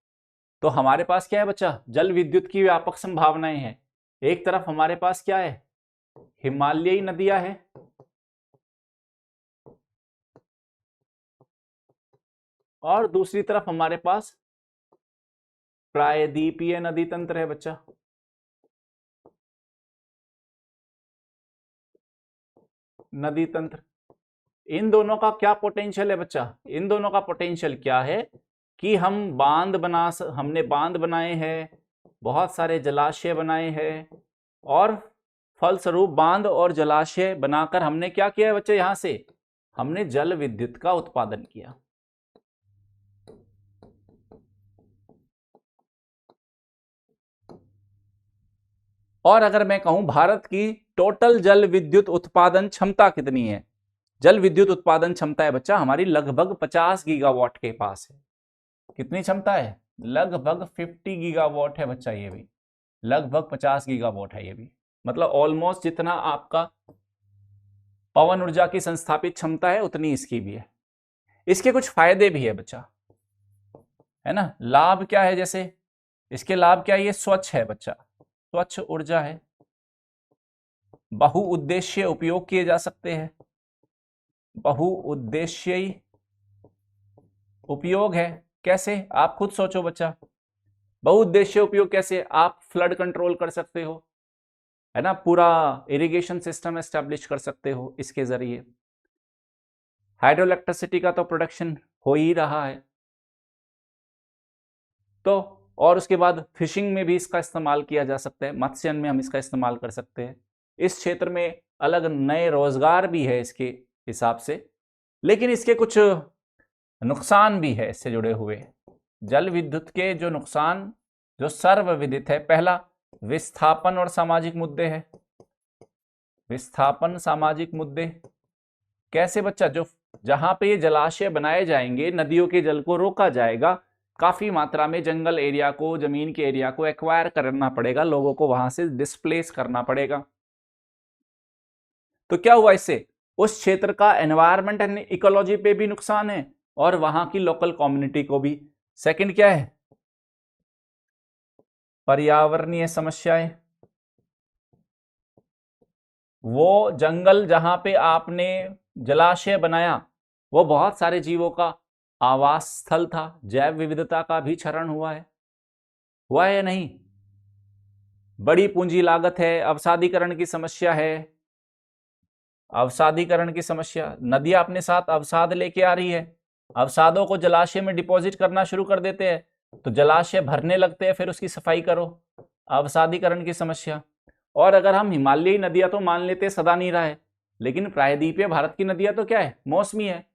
तो हमारे पास क्या है बच्चा? जल विद्युत की व्यापक संभावनाएं हैं। एक तरफ हमारे पास क्या है? हिमालयी नदियां है, और दूसरी तरफ हमारे पास प्रायद्वीपीय नदी तंत्र है बच्चा। नदी तंत्र, इन दोनों का क्या पोटेंशियल है बच्चा? इन दोनों का पोटेंशियल क्या है कि हमने बांध बनाए हैं, बहुत सारे जलाशय बनाए हैं, और फलस्वरूप बांध और जलाशय बनाकर हमने क्या किया है बच्चे? यहां से हमने जल विद्युत का उत्पादन किया। और अगर मैं कहूं भारत की टोटल जल विद्युत उत्पादन क्षमता कितनी है? जल विद्युत उत्पादन क्षमता है बच्चा हमारी लगभग 50 गीगावाट के पास है। कितनी क्षमता है? लगभग 50 गीगावाट है बच्चा, ये भी लगभग 50 गीगावाट है। ये भी मतलब ऑलमोस्ट जितना आपका पवन ऊर्जा की संस्थापित क्षमता है उतनी इसकी भी है। इसके कुछ फायदे भी है बच्चा, है ना। लाभ क्या है, जैसे इसके लाभ क्या है, ये स्वच्छ है बच्चा, स्वच्छ ऊर्जा है, बहुउद्देशीय उपयोग किए जा सकते हैं, बहुउद्देशीय उपयोग है। कैसे, आप खुद सोचो बच्चा, बहुउद्देशीय उपयोग कैसे, आप फ्लड कंट्रोल कर सकते हो, है ना, पूरा इरिगेशन सिस्टम एस्टेब्लिश कर सकते हो इसके जरिए। हाइड्रो इलेक्ट्रिसिटी का तो प्रोडक्शन हो ही रहा है, तो और उसके बाद फिशिंग में भी इसका इस्तेमाल किया जा सकता है, मत्स्यन में हम इसका इस्तेमाल कर सकते हैं। इस क्षेत्र में अलग नए रोजगार भी है इसके हिसाब से, लेकिन इसके कुछ नुकसान भी है इससे जुड़े हुए। जल विद्युत के जो नुकसान जो सर्वविदित है, पहला विस्थापन और सामाजिक मुद्दे है। विस्थापन सामाजिक मुद्दे कैसे बच्चा, जो जहां पे ये जलाशय बनाए जाएंगे, नदियों के जल को रोका जाएगा, काफी मात्रा में जंगल एरिया को, जमीन के एरिया को एक्वायर करना पड़ेगा, लोगों को वहां से डिस्प्लेस करना पड़ेगा। तो क्या हुआ, इससे उस क्षेत्र का एनवायरमेंट एंड इकोलॉजी पे भी नुकसान है और वहां की लोकल कम्युनिटी को भी। सेकंड क्या है, पर्यावरणीय समस्याएं। वो जंगल जहां पे आपने जलाशय बनाया, वो बहुत सारे जीवों का आवास स्थल था, जैव विविधता का भी क्षरण हुआ है या नहीं। बड़ी पूंजी लागत है, अवसादीकरण की समस्या है, अवसादीकरण की समस्या, नदियां अपने साथ अवसाद लेके आ रही है, अवसादों को जलाशय में डिपॉजिट करना शुरू कर देते हैं, तो जलाशय भरने लगते हैं, फिर उसकी सफाई करो, अवसादीकरण की समस्या। और अगर हम हिमालयी नदियां तो मान लेते सदा नहीं रहा है, लेकिन प्रायद्वीपीय भारत की नदियां तो क्या है, मौसमी है,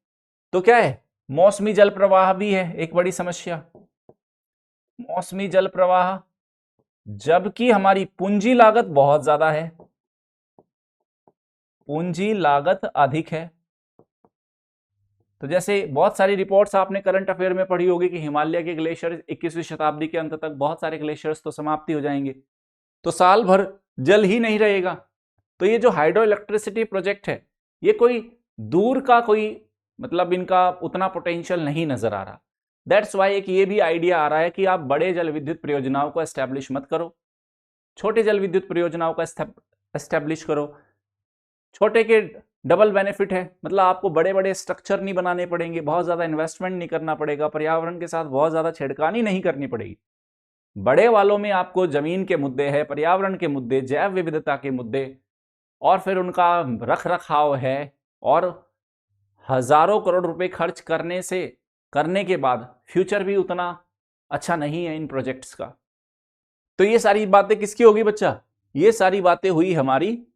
तो क्या है, मौसमी जल प्रवाह भी है एक बड़ी समस्या, मौसमी जल प्रवाह। जबकि हमारी पूंजी लागत बहुत ज्यादा है, पूंजी लागत अधिक है। तो जैसे बहुत सारी रिपोर्ट्स आपने करंट अफेयर में पढ़ी होगी कि हिमालय के ग्लेशियर 21वीं शताब्दी के अंत तक बहुत सारे ग्लेशियर्स तो समाप्ति हो जाएंगे, तो साल भर जल ही नहीं रहेगा। तो ये जो हाइड्रो इलेक्ट्रिसिटी प्रोजेक्ट है, ये कोई दूर का कोई मतलब इनका उतना पोटेंशियल नहीं नजर आ रहा। दैट्स वाई एक ये भी आइडिया आ रहा है कि आप बड़े जल विद्युत परियोजनाओं को एस्टेब्लिश मत करो, छोटे जल विद्युत परियोजनाओं का एस्टेब्लिश करो। छोटे के डबल बेनिफिट है, मतलब आपको बड़े बड़े स्ट्रक्चर नहीं बनाने पड़ेंगे, बहुत ज्यादा इन्वेस्टमेंट नहीं करना पड़ेगा, पर्यावरण के साथ बहुत ज्यादा छेड़खानी नहीं करनी पड़ेगी। बड़े वालों में आपको जमीन के मुद्दे है, पर्यावरण के मुद्दे, जैव विविधता के मुद्दे, और फिर उनका रख रखाव है, और हजारों करोड़ रुपए खर्च करने के बाद फ्यूचर भी उतना अच्छा नहीं है इन प्रोजेक्ट्स का। तो ये सारी बातें किसकी होगी बच्चा, ये सारी बातें हुई हमारी,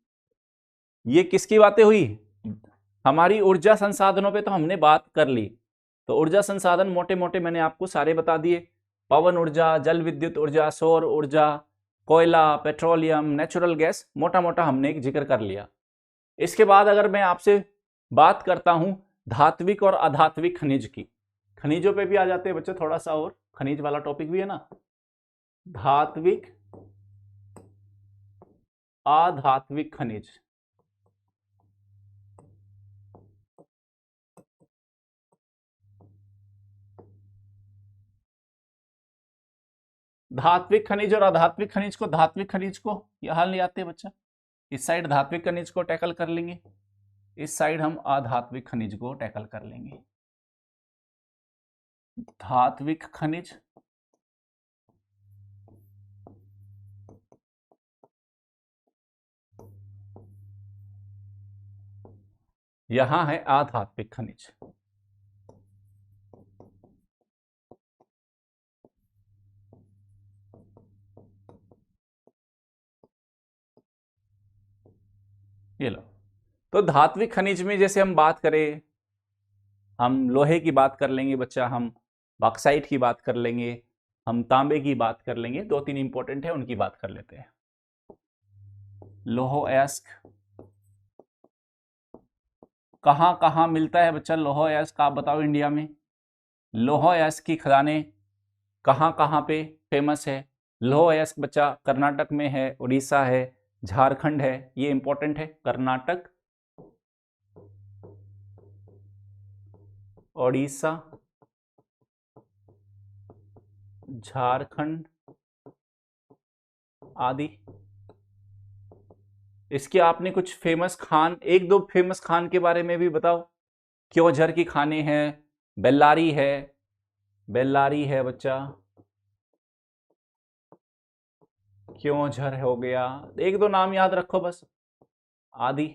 ये किसकी बातें हुई, हमारी ऊर्जा संसाधनों पे तो हमने बात कर ली। तो ऊर्जा संसाधन मोटे मोटे मैंने आपको सारे बता दिए, पवन ऊर्जा, जल विद्युत ऊर्जा, सौर ऊर्जा, कोयला, पेट्रोलियम, नेचुरल गैस, मोटा मोटा हमने एक जिक्र कर लिया। इसके बाद अगर मैं आपसे बात करता हूं धात्विक और अधात्विक खनिज की, खनिजों पे भी आ जाते हैं बच्चे थोड़ा सा, और खनिज वाला टॉपिक भी है ना, धात्विक अधात्विक खनिज। धात्विक खनिज और अधात्विक खनिज को, धात्विक खनिज को यहां ले आते हैं बच्चा, इस साइड धात्विक खनिज को टैकल कर लेंगे, इस साइड हम अधात्विक खनिज को टैकल कर लेंगे। धात्विक खनिज, यहां है अधात्विक खनिज। ये लो, तो धात्विक खनिज में जैसे हम बात करें, हम लोहे की बात कर लेंगे बच्चा, हम बॉक्साइट की बात कर लेंगे, हम तांबे की बात कर लेंगे, दो तीन इंपॉर्टेंट है उनकी बात कर लेते हैं। लोहो अयस्क कहां कहां मिलता है बच्चा, लोहो अयस्क आप बताओ इंडिया में, लोहो अयस्क की खदानें कहां कहां पे फेमस है। लोहो अयस्क बच्चा कर्नाटक में है, उड़ीसा है, झारखंड है, ये इंपॉर्टेंट है, कर्नाटक ओडिशा, झारखंड आदि। इसके आपने कुछ फेमस खान, एक दो फेमस खान के बारे में भी बताओ। क्योंझर की खाने हैं, बेल्लारी है, बेल्लारी है बच्चा, क्योंझर हो गया, एक दो नाम याद रखो बस, आदि।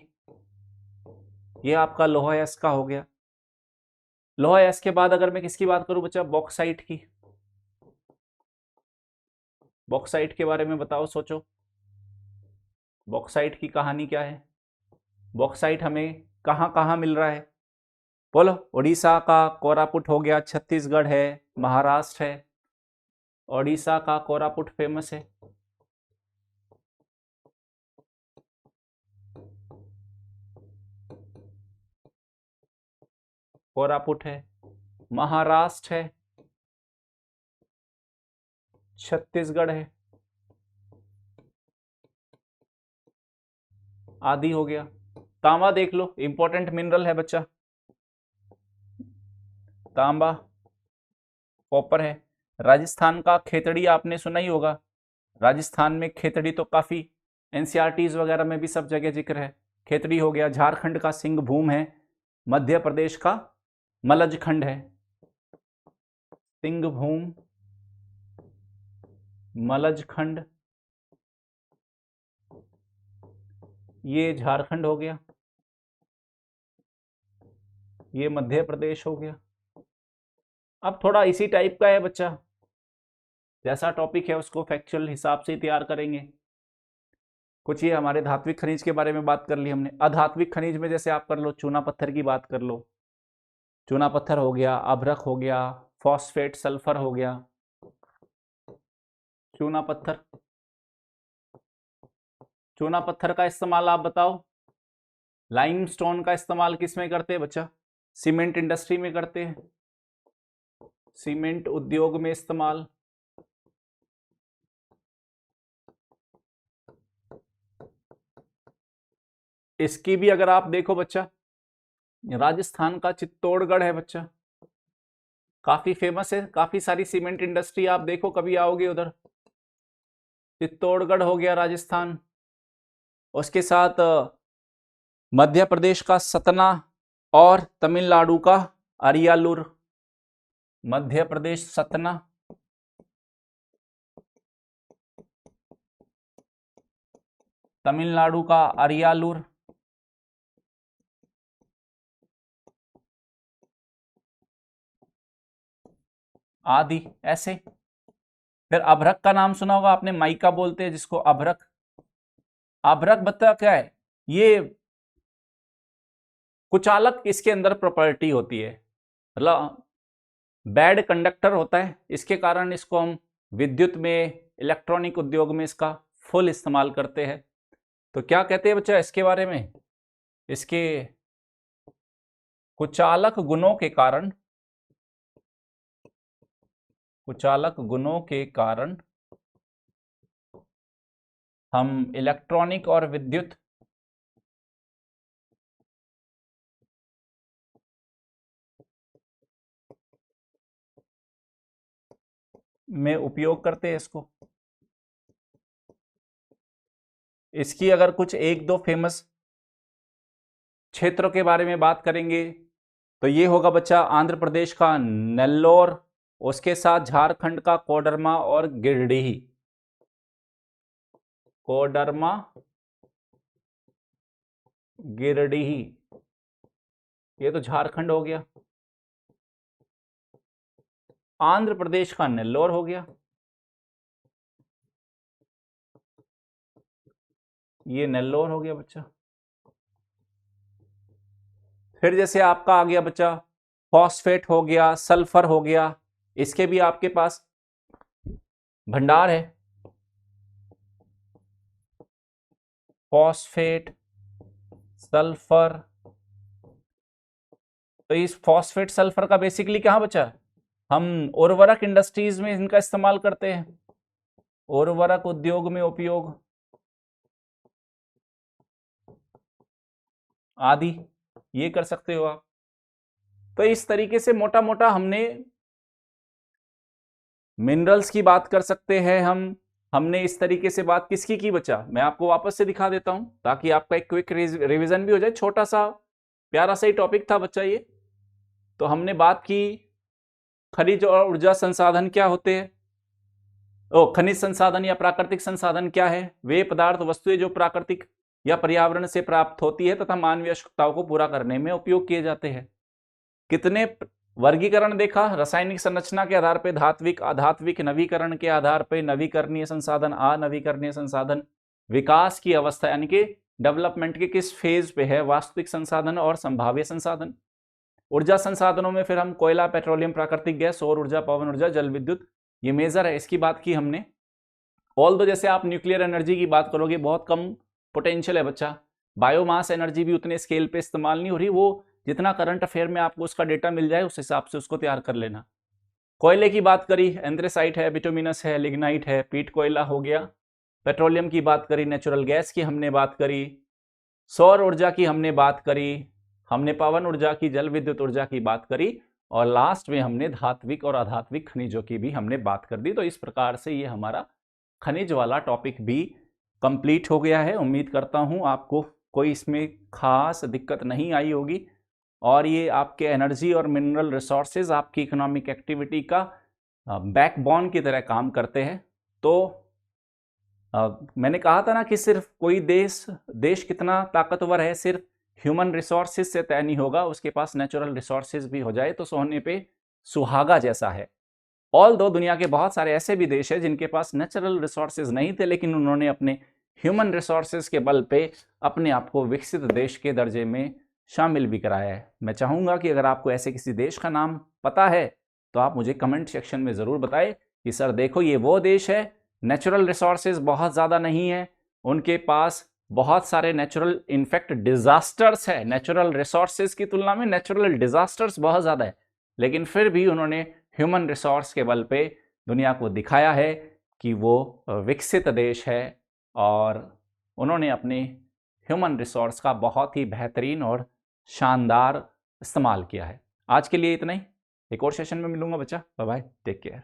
ये आपका लोहा एस का हो गया। लोहा एस के बाद अगर मैं किसकी बात करूं बच्चा, बॉक्साइट की। बॉक्साइट के बारे में बताओ, सोचो बॉक्साइट की कहानी क्या है। बॉक्साइट हमें कहाँ कहाँ मिल रहा है, बोलो। उड़ीसा का कोरापुट हो गया, छत्तीसगढ़ है, महाराष्ट्र है। ओडिशा का कोरापुट फेमस है। कोरापुट है, महाराष्ट्र है, छत्तीसगढ़ है, आदि हो गया। तांबा देख लो, इंपॉर्टेंट मिनरल है बच्चा, तांबा, कॉपर है। राजस्थान का खेतड़ी आपने सुना ही होगा। राजस्थान में खेतड़ी तो काफी एनसीईआरटीज वगैरह में भी सब जगह जिक्र है। खेतड़ी हो गया। झारखंड का सिंहभूम है। मध्य प्रदेश का मलजखंड है। सिंहभूम, मलजखंड, ये झारखंड हो गया, ये मध्य प्रदेश हो गया। अब थोड़ा इसी टाइप का है बच्चा, जैसा टॉपिक है उसको फैक्चुअल हिसाब से तैयार करेंगे। कुछ ये हमारे धात्विक खनिज के बारे में बात कर ली हमने। अधात्विक खनिज में जैसे आप कर लो, चूना पत्थर की बात कर लो। चूना पत्थर हो गया, अभ्रक हो गया, फॉस्फेट सल्फर हो गया। चूना पत्थर, चूना पत्थर का इस्तेमाल आप बताओ। लाइमस्टोन का इस्तेमाल किस में करते हैं बच्चा, सीमेंट इंडस्ट्री में करते हैं, सीमेंट उद्योग में इस्तेमाल। इसकी भी अगर आप देखो बच्चा, राजस्थान का चित्तौड़गढ़ है बच्चा, काफी फेमस है। काफी सारी सीमेंट इंडस्ट्री, आप देखो कभी आओगे उधर। चित्तौड़गढ़ हो गया राजस्थान। उसके साथ मध्य प्रदेश का सतना और तमिलनाडु का अरियालूर। मध्य प्रदेश सतना, तमिलनाडु का अरियालूर, आदि ऐसे। फिर अभ्रक का नाम सुना होगा आपने, माइका बोलते हैं जिसको, अभ्रक। अभ्रक बता क्या है, ये कुचालक इसके अंदर प्रॉपर्टी होती है, मतलब बैड कंडक्टर होता है। इसके कारण इसको हम विद्युत में, इलेक्ट्रॉनिक उद्योग में इसका फुल इस्तेमाल करते हैं। तो क्या कहते हैं बच्चा इसके बारे में, इसके कुचालक गुणों के कारण, कुचालक गुणों के कारण हम इलेक्ट्रॉनिक और विद्युत में उपयोग करते हैं इसको। इसकी अगर कुछ एक दो फेमस क्षेत्रों के बारे में बात करेंगे तो ये होगा बच्चा आंध्र प्रदेश का नेल्लोर, उसके साथ झारखंड का कोडरमा और गिरिडीह। कोडरमा, गिरिडीह, ये तो झारखंड हो गया। आंध्र प्रदेश का नेल्लोर हो गया, ये नेल्लोर हो गया बच्चा। फिर जैसे आपका आ गया बच्चा फॉस्फेट हो गया, सल्फर हो गया, इसके भी आपके पास भंडार है। फॉस्फेट, सल्फर, तो इस फॉस्फेट सल्फर का बेसिकली कहां बचा, हम उर्वरक इंडस्ट्रीज में इनका इस्तेमाल करते हैं, उर्वरक उद्योग में उपयोग, आदि ये कर सकते हो आप। तो इस तरीके से मोटा मोटा हमने मिनरल्स की बात कर सकते हैं हमने इस तरीके से बात किसकी की बच्चा, मैं आपको वापस से दिखा देता हूं ताकि आपका एक क्विक रिवीजन भी हो जाए। छोटा सा प्यारा सा ही टॉपिक था बच्चा ये। तो हमने बात की खनिज और ऊर्जा संसाधन क्या होते हैं, खनिज संसाधन या प्राकृतिक संसाधन क्या है, वे पदार्थ वस्तुएं जो प्राकृतिक या पर्यावरण से प्राप्त होती है तथा मानवीय आवश्यकताओं को पूरा करने में उपयोग किए जाते हैं। कितने वर्गीकरण देखा, रासायनिक संरचना के आधार पर धात्विक, अधात्विक, नवीकरण के आधार पर नवीकरणीय संसाधन, अनवीकरणीय संसाधन, विकास की अवस्था यानी कि डेवलपमेंट के किस फेज पे है, वास्तविक संसाधन और संभाव्य संसाधन। ऊर्जा संसाधनों में फिर हम कोयला, पेट्रोलियम, प्राकृतिक गैस, सौर ऊर्जा, पवन ऊर्जा, जल विद्युत, ये मेजर है, इसकी बात की हमने। ऑल दो जैसे आप न्यूक्लियर एनर्जी की बात करोगे बहुत कम पोटेंशियल है बच्चा, बायोमास एनर्जी भी उतने स्केल पे इस्तेमाल नहीं हो रही, वो जितना करंट अफेयर में आपको उसका डेटा मिल जाए उस हिसाब से उसको तैयार कर लेना। कोयले की बात करी, एंथ्रेसाइट है, बिटुमिनस है, लिग्नाइट है, पीट कोयला हो गया। पेट्रोलियम की बात करी, नेचुरल गैस की हमने बात करी, सौर ऊर्जा की हमने बात करी, हमने पवन ऊर्जा की, जल विद्युत ऊर्जा की बात करी, और लास्ट में हमने धात्विक और अधात्विक खनिजों की भी हमने बात कर दी। तो इस प्रकार से ये हमारा खनिज वाला टॉपिक भी कंप्लीट हो गया है। उम्मीद करता हूँ आपको कोई इसमें खास दिक्कत नहीं आई होगी, और ये आपके एनर्जी और मिनरल रिसोर्सेज आपकी इकोनॉमिक एक्टिविटी का बैकबोन की तरह काम करते हैं। तो मैंने कहा था ना कि सिर्फ कोई देश कितना ताकतवर है सिर्फ ह्यूमन रिसोर्सेज से तय नहीं होगा, उसके पास नेचुरल रिसोर्सेज भी हो जाए तो सोने पे सुहागा जैसा है। ऑल दो दुनिया के बहुत सारे ऐसे भी देश हैं जिनके पास नेचुरल रिसोर्सेज नहीं थे, लेकिन उन्होंने अपने ह्यूमन रिसोर्सेज के बल पे अपने आप को विकसित देश के दर्जे में शामिल भी कराया है। मैं चाहूँगा कि अगर आपको ऐसे किसी देश का नाम पता है तो आप मुझे कमेंट सेक्शन में ज़रूर बताएं कि सर देखो ये वो देश है, नेचुरल रिसोर्सेज बहुत ज़्यादा नहीं है, उनके पास बहुत सारे नेचुरल इनफैक्ट डिजास्टर्स है, नेचुरल रिसोर्सेज की तुलना में नेचुरल डिजास्टर्स बहुत ज़्यादा है, लेकिन फिर भी उन्होंने ह्यूमन रिसोर्स के बल पे दुनिया को दिखाया है कि वो विकसित देश है, और उन्होंने अपने ह्यूमन रिसोर्स का बहुत ही बेहतरीन और शानदार इस्तेमाल किया है। आज के लिए इतना ही, एक और सेशन में मिलूंगा बच्चा, बाय बाय, टेक केयर।